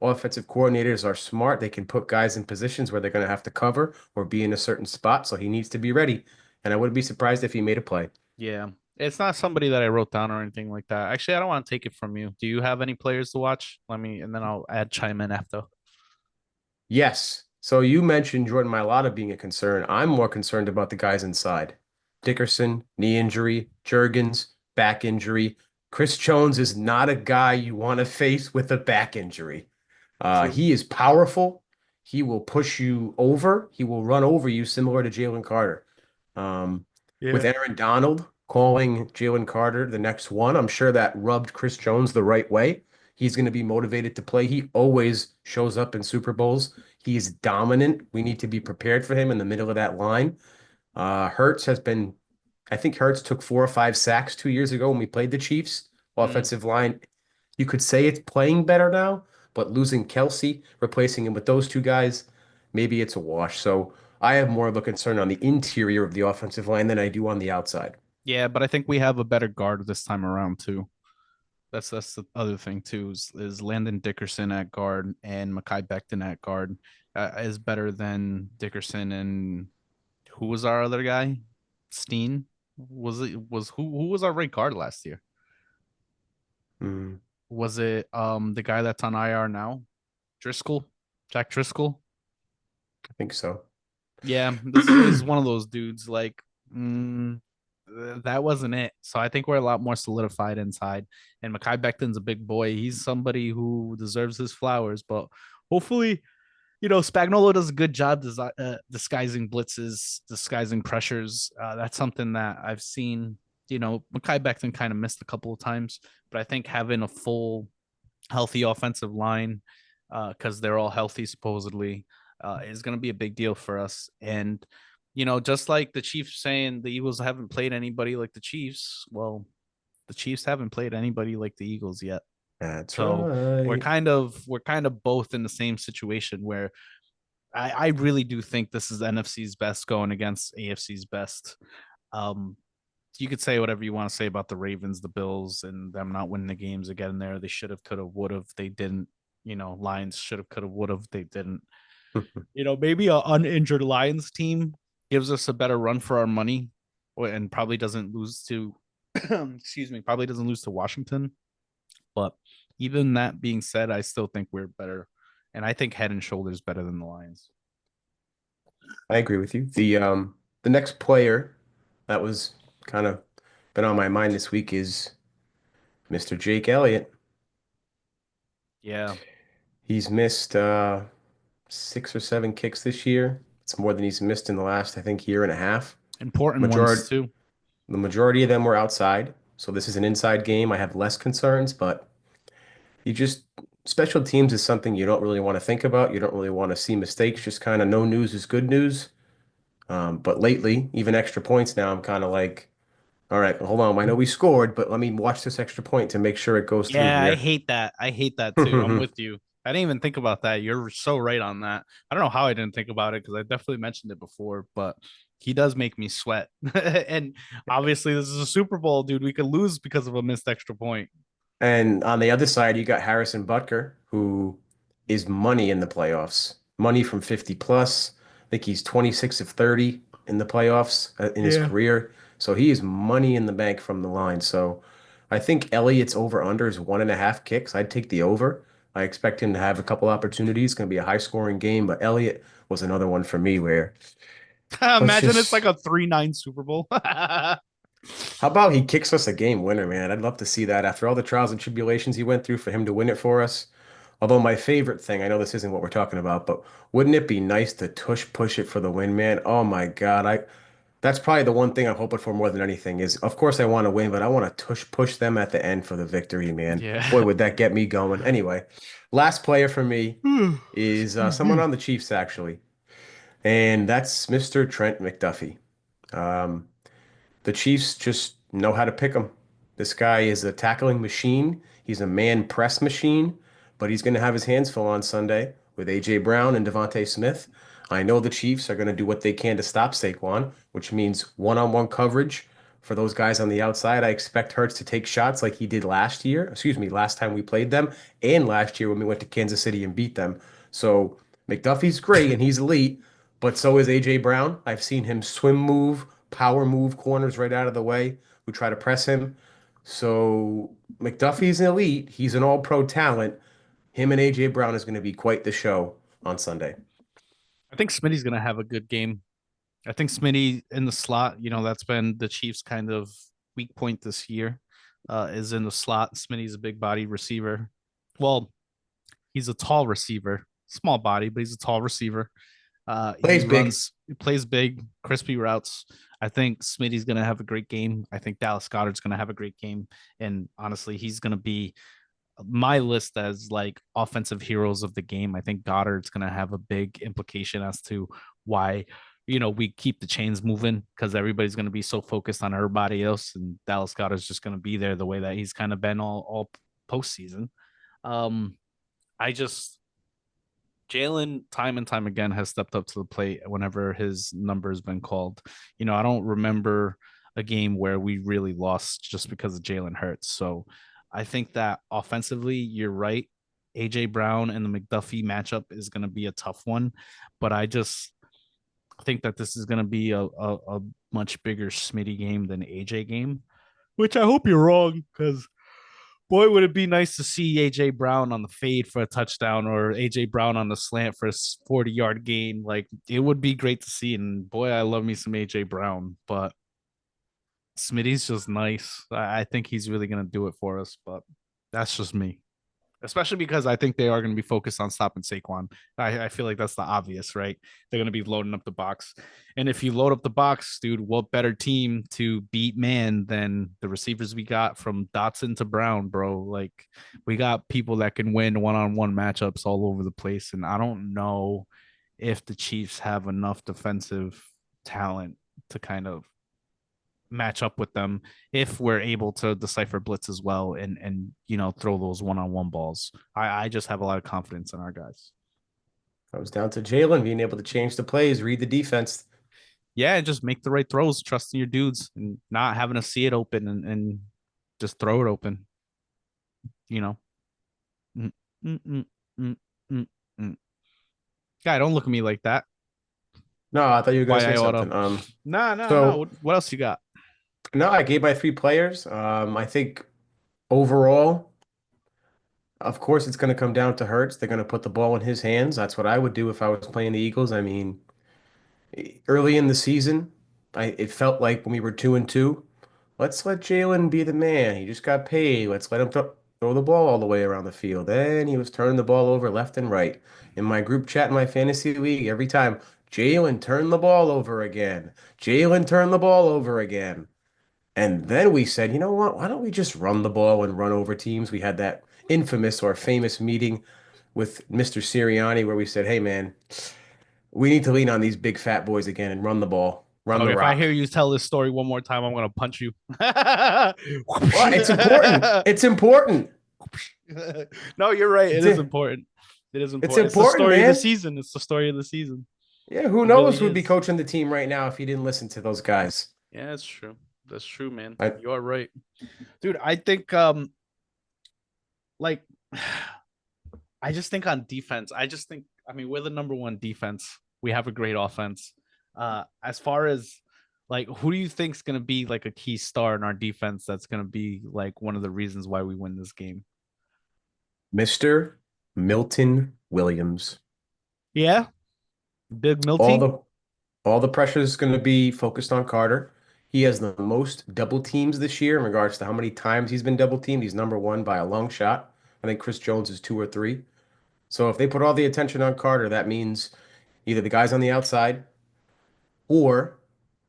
S1: offensive coordinators are smart. They can put guys in positions where they're going to have to cover or be in a certain spot. So he needs to be ready. And I wouldn't be surprised if he made a play.
S2: Yeah. It's not somebody that I wrote down or anything like that. Actually, I don't want to take it from you. Do you have any players to watch? Let me, and then I'll add chime in after.
S1: Yes. So you mentioned Jordan Mailata being a concern. I'm more concerned about the guys inside. Dickerson, knee injury, Jurgens, back injury. Chris Jones is not a guy you want to face with a back injury.
S2: True.
S1: He is powerful. He will push you over. He will run over you, similar to Jalen Carter. Um, with
S2: Yeah.
S1: Aaron Donald calling Jalen Carter the next one, I'm sure that rubbed Chris Jones the right way. He's going to be motivated to play. He always shows up in Super Bowls. He is dominant. We need to be prepared for him in the middle of that line. Hurts has been, I think Hurts took 4 or 5 sacks 2 years ago when we played the Chiefs.
S2: Mm.
S1: Offensive line, you could say it's playing better now, but losing Kelsey, replacing him with those two guys, maybe it's a wash. So I have more of a concern on the interior of the offensive line than I do on the outside.
S2: Yeah, but I think we have a better guard this time around too. That's the other thing too is Landon Dickerson at guard and Makai Becton at guard is better than Dickerson and who was our other guy? Steen was who was our right guard last year?
S1: Mm,
S2: Was it the guy that's on IR now? Driscoll? Jack Driscoll?
S1: I think so.
S2: Yeah, this is one of those dudes like mm, that wasn't it. So I think we're a lot more solidified inside. And Makai Becton's a big boy. He's somebody who deserves his flowers, but hopefully, Spagnuolo does a good job disguising blitzes, disguising pressures. That's something that I've seen. Makai Becton kind of missed a couple of times, but I think having a full, healthy offensive line, because they're all healthy supposedly, is going to be a big deal for us. And just like the Chiefs saying the Eagles haven't played anybody like the Chiefs, well, the Chiefs haven't played anybody like the Eagles yet.
S1: That's
S2: So we're
S1: right.
S2: kind of both in the same situation where I really do think this is NFC's best going against AFC's best. Um, you could say whatever you want to say about the Ravens, the Bills, and them not winning the games again. There, they should have, could have, would have. They didn't. Lions should have, could have, would have. They didn't. Maybe a uninjured Lions team gives us a better run for our money, and probably doesn't lose to. excuse me. Probably doesn't lose to Washington. But even that being said, I still think we're better, and I think head and shoulders better than the Lions.
S1: I agree with you. The next player that was kind of been on my mind this week is Mr. Jake Elliott.
S2: Yeah,
S1: He's missed 6 or 7 kicks this year. It's more than he's missed in the last, I think, year and a half.
S2: important ones
S1: Majority,
S2: too.
S1: the majority of them were outside. So this is an inside game. I have less concerns, but you just special teams is something you don't really want to think about. You don't really want to see mistakes. Just kind of no news is good news. But lately, even extra points now, I'm kind of like, all right, hold on. I know we scored, but let me watch this extra point to make sure it goes through
S2: Yeah, I
S1: here.
S2: hate that. I hate that too. I'm with you. I didn't even think about that. You're so right on that. I don't know how I didn't think about it because I definitely mentioned it before, but he does make me sweat. And obviously, this is a Super Bowl, dude. We could lose because of a missed extra point.
S1: And on the other side, you got Harrison Butker, who is money in the playoffs. Money from 50 plus. I think he's 26 of 30 in the playoffs in his
S2: Yeah.
S1: career. So he is money in the bank from the line. So I think Elliott's over under is 1.5 kicks. I'd take the over. I expect him to have a couple opportunities. It's going to be a high scoring game, but Elliott was another one for me where let's
S2: Imagine it's like
S1: just
S2: a 3-9 Super Bowl.
S1: how about he kicks us a game winner, man? I'd love to see that after all the trials and tribulations he went through for him to win it for us. Although my favorite thing, I know this isn't what we're talking about, but wouldn't it be nice to tush push it for the win, man? Oh my God. That's probably the one thing I'm hoping for more than anything is, of course, I want to win, but I want to push them at the end for the victory, man. Boy,
S2: Yeah.
S1: would that get me going. Anyway, last player for me is
S2: Excuse
S1: someone
S2: me.
S1: on the Chiefs, actually, and that's Mr. Trent McDuffie. Um, the Chiefs just know how to pick him. This guy is a tackling machine. He's a man press machine, but he's going to have his hands full on Sunday with A.J. Brown and Devontae Smith. I know the Chiefs are going to do what they can to stop Saquon, which means one-on-one coverage for those guys on the outside. I expect Hurts to take shots like he did last year, excuse me, last time we played them, and last year when we went to Kansas City and beat them. So McDuffie's great and he's elite, but so is A.J. Brown. I've seen him swim move, power move corners right out of the way who try to press him. So McDuffie's an elite. He's an all-pro talent. Him and A.J. Brown is going to be quite the show on Sunday.
S2: I think Smitty's gonna have a good game. I think Smitty in the slot, that's been the Chiefs' kind of weak point this year, is in the slot. Smitty's a big body receiver. Well, he's a tall receiver, small body, but he's a tall receiver. He
S1: Plays big.
S2: he plays big, crispy routes. I think Smitty's gonna have a great game. I think Dallas Goddard's gonna have a great game, and honestly, he's gonna be my list as like offensive heroes of the game. I think Goddard's going to have a big implication as to why, we keep the chains moving because everybody's going to be so focused on everybody else. And Dallas Goddard's just going to be there the way that he's kind of been all postseason. Um, I just, Jalen, time and time again, has stepped up to the plate whenever his number has been called. I don't remember a game where we really lost just because of Jalen Hurts. So I think that offensively, you're right. AJ Brown and the McDuffie matchup is going to be a tough one, but I just think that this is going to be a much bigger Smitty game than AJ game, which I hope you're wrong because boy, would it be nice to see AJ Brown on the fade for a touchdown or AJ Brown on the slant for a 40-yard gain. Like it would be great to see. And boy, I love me some AJ Brown, but Smitty's just nice. I think he's really going to do it for us, but that's just me. Especially because I think they are going to be focused on stopping Saquon. I feel like that's the obvious, right? They're going to be loading up the box. And if you load up the box, dude, what better team to beat man than the receivers we got from Dotson to Brown, bro? Like, we got people that can win one on one matchups all over the place. And I don't know if the Chiefs have enough defensive talent to kind of match up with them if we're able to decipher blitz as well and throw those one-on-one balls. I just have a lot of confidence in our guys.
S1: Comes down to Jalen being able to change the plays, read the defense.
S2: Yeah, and just make the right throws, trusting your dudes and not having to see it open and just throw it open, you know. Mm, mm, mm, mm, mm, mm. Guy, don't look at me like that.
S1: No, I thought you were going to
S2: Why
S1: say
S2: I oughta.
S1: something.
S2: Nah.
S1: So
S2: What else you got?
S1: no, I gave my three players. I think overall, of course, it's going to come down to Hurts. They're going to put the ball in his hands. That's what I would do if I was playing the Eagles. I mean, early in the season, it felt like when we were 2-2, let's let Jalen be the man. He just got paid. Let's let him throw the ball all the way around the field. Then he was turning the ball over left and right. In my group chat in my fantasy league, every time, Jalen turned the ball over again. Jalen turned the ball over again. And then we said, you know what? Why don't we just run the ball and run over teams? We had that infamous or famous meeting with Mr. Sirianni where we said, hey, man, we need to lean on these big fat boys again and run the ball, run
S2: Dog,
S1: the
S2: if I hear
S1: rock.
S2: you tell this story one more time, I'm gonna punch you.
S1: Well, it's important. It's important.
S2: No, you're right. It
S1: It's,
S2: is
S1: a,
S2: important. It is
S1: it's
S2: important. It's the
S1: important,
S2: story of the
S1: man.
S2: season. It's the story of the season.
S1: Yeah, who
S2: It
S1: knows
S2: really
S1: who'd be
S2: is.
S1: coaching the team right now if he didn't listen to those guys.
S2: Yeah, that's true. That's true, man.
S1: I,
S2: You are right. Dude, I think like I just think on defense, I mean we're the number one defense. We have a great offense. As far as like who do you think's gonna be like a key star in our defense that's gonna be like one of the reasons why we win this game?
S1: Mr. Milton Williams.
S2: Yeah, Big
S1: All
S2: Milty.
S1: the all the pressure is going to be focused on Carter. He has the most double teams this year in regards to how many times he's been double teamed. He's number one by a long shot. I think Chris Jones is two or three. So if they put all the attention on Carter, that means either the guys on the outside or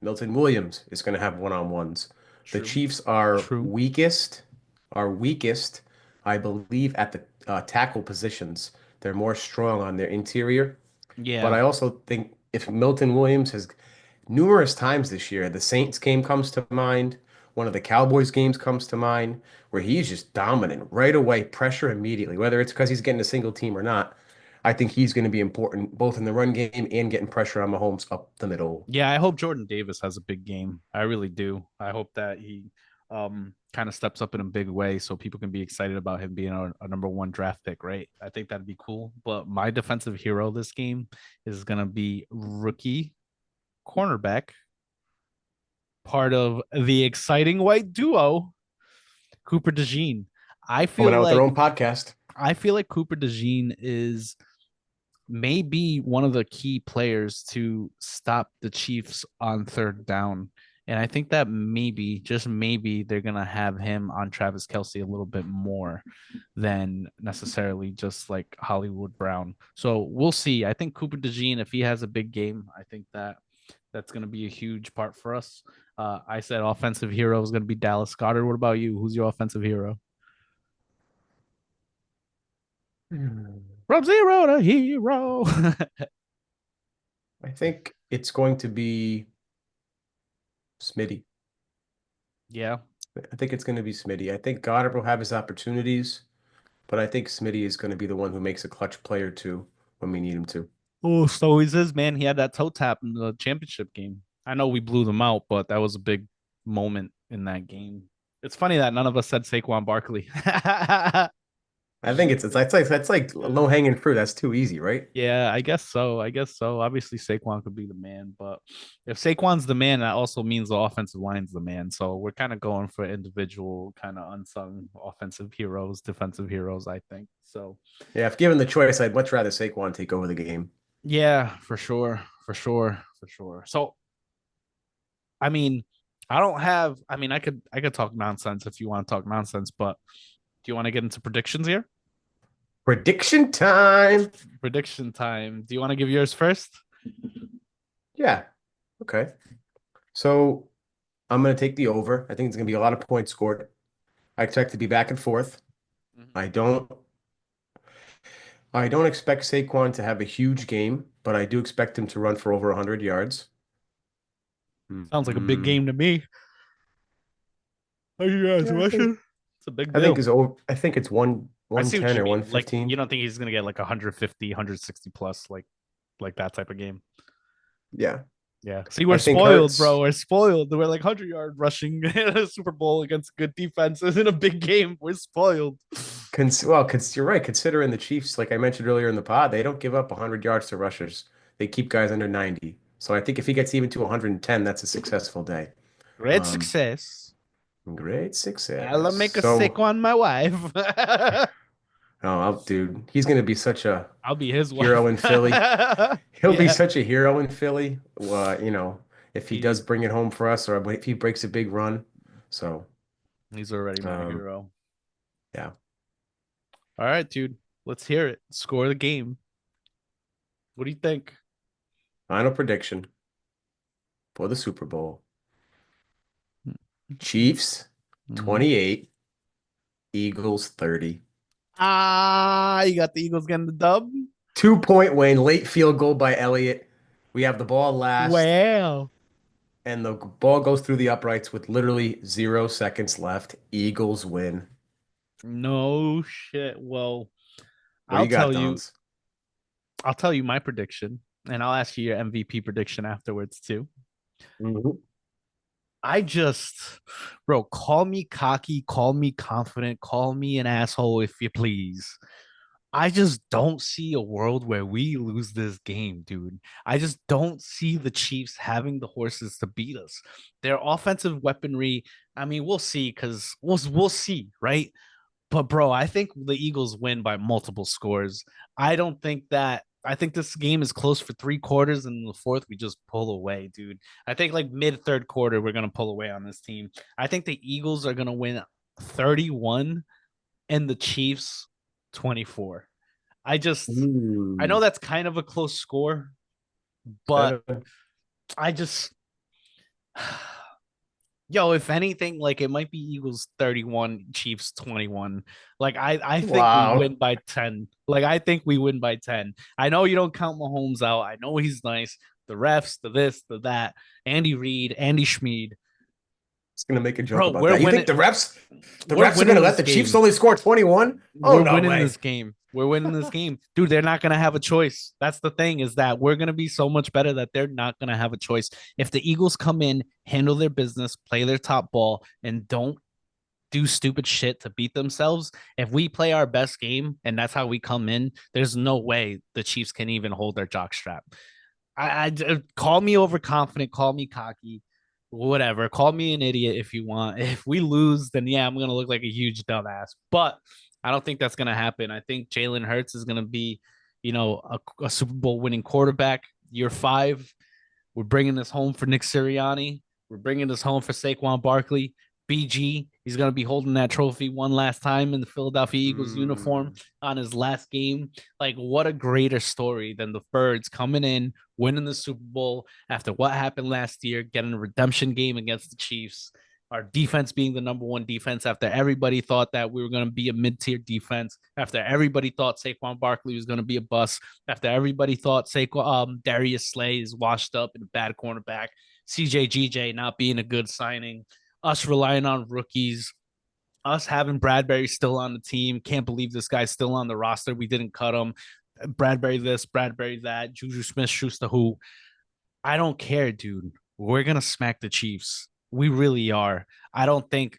S1: Milton Williams is going to have one-on-ones. The
S2: True.
S1: Chiefs are
S2: True.
S1: weakest, I believe, at the tackle positions. They're more strong on their interior. But
S2: Yeah.
S1: I also think if Milton Williams has numerous times this year, the Saints game comes to mind, one of the Cowboys games comes to mind, where he's just dominant right away, pressure immediately, whether it's because he's getting a single team or not. I think he's going to be important both in the run game and getting pressure on Mahomes up the middle.
S2: Yeah, I hope Jordan Davis has a big game. I really do. I hope that he kind of steps up in a big way so people can be excited about him being a number one draft pick, right? I think that'd be cool. But my defensive hero this game is gonna be rookie cornerback, part of the exciting white duo, Cooper DeJean. I
S1: Coming
S2: feel
S1: out with their
S2: like
S1: own podcast.
S2: I feel like Cooper DeJean is may be one of the key players to stop the Chiefs on third down. And I think that maybe, just maybe, they're going to have him on Travis Kelce a little bit more than necessarily just like Hollywood Brown. So we'll see. I think Cooper DeJean, if he has a big game, I think that that's going to be a huge part for us. I said offensive hero is going to be Dallas Goddard. What about you? Who's your offensive hero?
S1: Hmm.
S2: From zero to hero.
S1: I think it's going to be Smitty.
S2: Yeah.
S1: I think it's going to be Smitty. I think Goddard will have his opportunities, but I think Smitty is going to be the one who makes a clutch play or two when we need him to.
S2: Oh, so he's his man. He had that toe tap in the championship game. I know we blew them out, but that was a big moment in that game. It's funny that none of us said Saquon Barkley.
S1: I think that's like low hanging fruit. That's too easy, right?
S2: Yeah, I guess so. I guess so. Obviously, Saquon could be the man, but if Saquon's the man, that also means the offensive line's the man. So we're kind of going for individual, kind of unsung offensive heroes, defensive heroes, I think. So
S1: Yeah, if given the choice, I'd much rather Saquon take over the game.
S2: yeah, for sure, for sure, for sure. So I mean, I don't have. I mean, I could talk nonsense if you want to talk nonsense, but do you want to get into predictions here?
S1: Prediction time.
S2: Prediction time. Do you want to give yours first?
S1: Yeah. Okay. So I'm going to take the over. I think it's going to be a lot of points scored. I expect to be back and forth.
S2: Mhm.
S1: I don't I don't expect Saquon to have a huge game, but I do expect him to run for over 100 yards.
S2: Sounds like a big
S1: Mm,
S2: game to me. Are you guys
S1: yeah, I think
S2: rushing? It's a big
S1: I think
S2: deal.
S1: is over. I think it's one
S2: I see what
S1: 110
S2: you
S1: or
S2: mean. Like, you
S1: 115.
S2: don't think he's gonna get like 150, 160 plus, like that type of game.
S1: Yeah.
S2: Yeah. See, we're
S1: I think
S2: spoiled, bro.
S1: Hurts
S2: We're spoiled. We're like 100-yard rushing in a Super Bowl against good defenses in a big game. We're spoiled.
S1: you're right. Considering the Chiefs, like I mentioned earlier in the pod, they don't give up 100 yards to rushers. They keep guys under 90. So I think if he gets even to 110, that's a successful day.
S2: Great
S1: Um,
S2: success.
S1: great
S2: I'll
S1: success.
S2: make a sick
S1: So,
S2: on my wife.
S1: dude, he's gonna be such a
S2: I'll be his wife.
S1: hero in Philly. He'll be
S2: Yeah.
S1: such a hero in Philly. If he
S2: He
S1: does bring it home for us, or if he breaks a big run. So,
S2: he's already my
S1: um,
S2: hero.
S1: yeah.
S2: All right, dude. Let's hear it. Score the game. What do you think?
S1: Final prediction for the Super Bowl. Chiefs
S2: Mhm.
S1: 28, Eagles 30.
S2: Ah, you got the Eagles getting the dub.
S1: 2-point win, late field goal by Elliott. We have the ball last,
S2: Wow.
S1: and the ball goes through the uprights with literally 0 seconds left. Eagles win.
S2: No shit. Well,
S1: What do
S2: I'll
S1: you got,
S2: tell you.
S1: Donz?
S2: I'll tell you my prediction, and I'll ask you your MVP prediction afterwards too.
S1: Mhm.
S2: I just, bro, call me cocky, call me confident, call me an asshole if you please. I just don't see a world where we lose this game, dude. I just don't see the Chiefs having the horses to beat us. Their offensive weaponry, I mean, we'll see because we'll see, right? But bro, I think the Eagles win by multiple scores. I don't think that. I think this game is close for 3 quarters, and in the fourth we just pull away, dude. I think like mid third quarter we're gonna pull away on this team. I think the Eagles are gonna win 31 and the Chiefs 24. I know
S1: Ooh.
S2: that's kind of a close score, but
S1: That,
S2: I just Yo, if anything, like it might be Eagles 31, Chiefs 21. Like I think we
S1: Wow.
S2: win by 10. Like I think we win by 10. I know you don't count Mahomes out. I know he's nice. The refs, the this, the that. Andy Reid, Andy Schmid.
S1: It's gonna make a joke
S2: Bro,
S1: about that. You think the
S2: we're
S1: refs are gonna
S2: winning
S1: let
S2: this
S1: the Chiefs
S2: game.
S1: only score 21? Oh
S2: We're
S1: no
S2: winning
S1: way.
S2: this game. We're winning this game. Dude, they're not going to have a choice. That's the thing is that we're going to be so much better that they're not going to have a choice. If the Eagles come in, handle their business, play their top ball, and don't do stupid shit to beat themselves, if we play our best game and that's how we come in, there's no way the Chiefs can even hold their jockstrap. Call me overconfident, call me cocky, whatever. Call me an idiot if you want. If we lose, then yeah, I'm gonna look like a huge dumbass. But I don't think that's gonna happen. I think Jalen Hurts is gonna be, a Super Bowl winning quarterback. Year 5, we're bringing this home for Nick Sirianni. We're bringing this home for Saquon Barkley. BG, he's going to be holding that trophy one last time in the Philadelphia Eagles uniform
S1: Mm.
S2: on his last game. Like, what a greater story than the Birds coming in, winning the Super Bowl after what happened last year, getting a redemption game against the Chiefs. Our defense being the number one defense after everybody thought that we were going to be a mid-tier defense, after everybody thought Saquon Barkley was going to be a bust, after everybody thought Darius Slay is washed up and a bad cornerback, CJGJ not being a good signing, us relying on rookies, us having Bradbury still on the team. Can't believe this guy's still on the roster. We didn't cut him. Bradbury this, Bradbury that, Juju Smith Schuster who. I don't care, dude. We're gonna smack the Chiefs. We really are. I don't think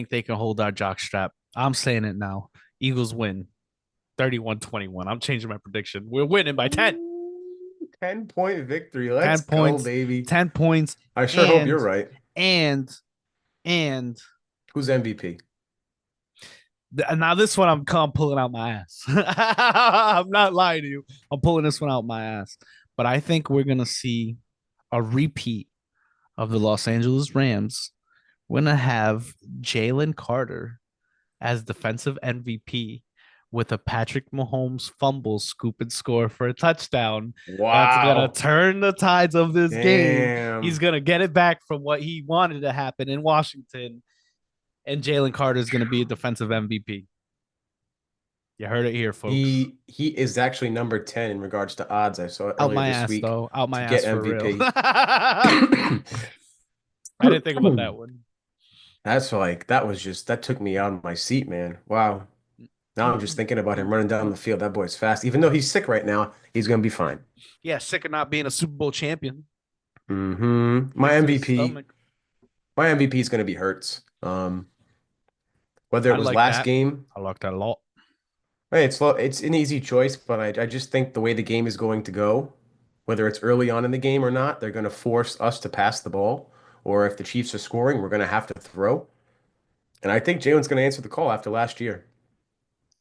S2: they can hold our jockstrap. I'm saying it now. Eagles win 31-21. I'm changing my prediction. We're winning by 10.
S1: Ooh, 10-point victory.
S2: 10
S1: Let's go,
S2: points,
S1: baby.
S2: 10 points,
S1: I sure hope
S2: and
S1: you're right.
S2: and and
S1: Who's MVP?
S2: now this one I'm pulling out my ass. I'm not lying to you. I'm pulling this one out my ass. But I think we're gonna see a repeat of the Los Angeles Rams. We're gonna have Jalen Carter as defensive MVP with a Patrick Mahomes fumble scoop and score for a touchdown. That's gonna
S1: Wow.
S2: turn the tides of this game. He's
S1: Damn.
S2: gonna get it back from what he wanted to happen in Washington, and Jalen Carter is gonna be a defensive MVP. You heard it here, folks.
S1: He is actually number 10 in regards to odds I saw
S2: Out
S1: earlier
S2: my
S1: this
S2: ass,
S1: week
S2: though. Out my
S1: to
S2: ass
S1: get
S2: for real.
S1: MVP.
S2: I didn't think about that one.
S1: That was just that took me out of my seat, man. Wow. Now I'm just thinking about him running down the field. That boy's fast. Even though he's sick right now, he's gonna be fine.
S2: Yeah, sick of not being a Super Bowl champion.
S1: My
S2: Sick to his
S1: MVP,
S2: stomach.
S1: my MVP is gonna be Hurts. Whether
S2: I
S1: it was
S2: like
S1: last
S2: that.
S1: game,
S2: I like that a lot.
S1: hey, it's an easy choice, but I just think the way the game is going to go, whether it's early on in the game or not, they're gonna force us to pass the ball, or if the Chiefs are scoring, we're gonna have to throw. And I think Jalen's gonna answer the call after last year.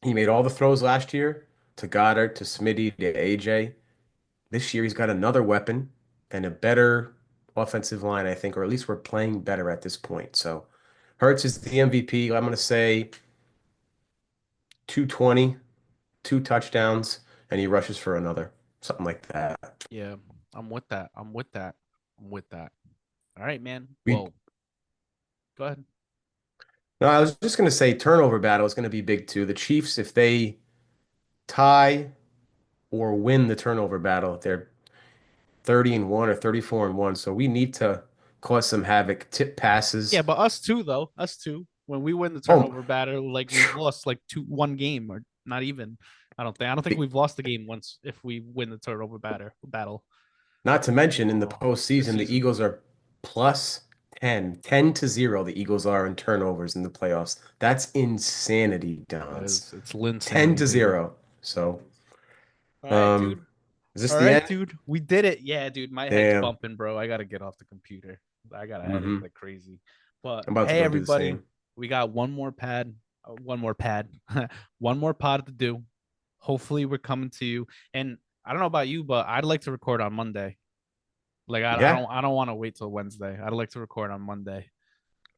S1: He made all the throws last year to Goddard, to Smitty, to AJ. This year he's got another weapon and a better offensive line, I think, or at least we're playing better at this point. So Hurts is the MVP. I'm going to say 220, 2 touchdowns, and he rushes for another, something like that.
S2: Yeah, I'm with that. I'm with that. I'm with that. All right, man.
S1: We
S2: Whoa. Go ahead.
S1: No, I was just going to say turnover battle is going to be big too. The Chiefs, if they tie or win the turnover battle, they're 30-1 or 34-1. So we need to cause some havoc, tip
S2: Yeah,
S1: passes.
S2: but us too, though. Us too. When we win the
S1: Oh,
S2: turnover battle, like we've lost like one game or not even. I don't think
S1: be-
S2: we've lost the game once if we win the turnover battle
S1: not to mention in the
S2: this
S1: postseason, the
S2: season.
S1: Eagles are plus 10-0. The Eagles are in turnovers in the playoffs. That's insanity,
S2: That
S1: Donz.
S2: is, it's
S1: 10
S2: Linsanity,
S1: to
S2: baby.
S1: 0. So,
S2: All right,
S1: um,
S2: dude.
S1: is this
S2: All
S1: the
S2: right,
S1: end?
S2: dude. We did it. Yeah, dude. My head's
S1: Damn.
S2: bumping, bro. I gotta get off the computer. I got a headache
S1: Hmm.
S2: like crazy. But
S1: I'm about to
S2: hey,
S1: go do the
S2: everybody,
S1: same.
S2: we got one more pad, one more pod to do. Hopefully, we're coming to you. And I don't know about you, but I'd like to record on Monday. Like
S1: Yeah,
S2: I don't want to wait till Wednesday. I'd like to record on Monday,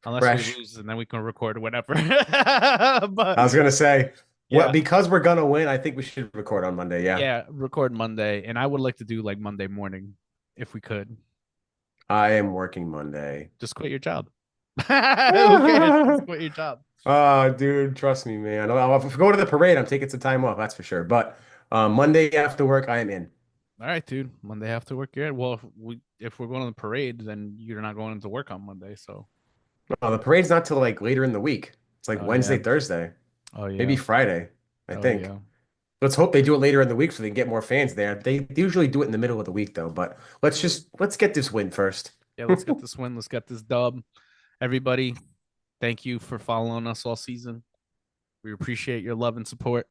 S2: unless we
S1: fresh.
S2: lose, and then we can record whenever.
S1: I
S2: But
S1: was gonna say, well,
S2: yeah,
S1: because we're gonna win, I think we should record on Monday. Yeah.
S2: yeah, record Monday, and I would like to do like Monday morning if we could.
S1: I am working Monday.
S2: Just quit your job. Who cares? Just quit your job.
S1: Oh, dude, trust me, man. If I go to the parade, I'm taking some time off, that's for sure. But Monday after work, I am in.
S2: All right, dude. Monday after work, you're in. Well, if we're going to the parade, then you're not going to work on Monday. So,
S1: No, the parade's not till like later in the week. It's like
S2: oh yeah,
S1: Wednesday, Thursday,
S2: oh
S1: maybe
S2: yeah,
S1: Friday, I
S2: oh
S1: think.
S2: yeah,
S1: Let's hope they do it later in the week so they can get more fans there. They usually do it in the middle of the week though, but let's get this win first.
S2: yeah. Let's get this win. Let's get this dub. Everybody, thank you for following us all season. We appreciate your love and support.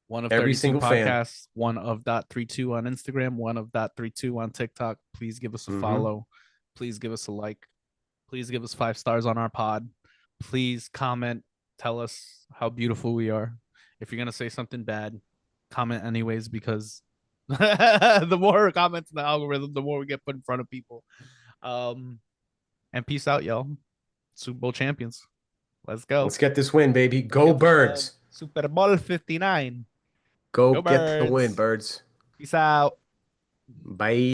S2: One of
S1: Every
S2: 32
S1: single fan.
S2: podcasts, one of dot 32 on Instagram, one of dot 32 on TikTok. Please give us a
S1: Hmm.
S2: follow. Please give us a like. Please give us 5 stars on our pod. Please comment. Tell us how beautiful we are. If you're going to say something bad, comment anyways, because the more comments in the algorithm, the more we get put in front of people. Um, and peace out, y'all. Super Bowl champions. Let's go.
S1: Let's get this win, baby.
S2: Let's
S1: Go
S2: get this dub.
S1: Birds.
S2: Super Bowl 59.
S1: Go
S2: Go
S1: get the win,
S2: birds.
S1: birds.
S2: Peace out.
S1: Bye.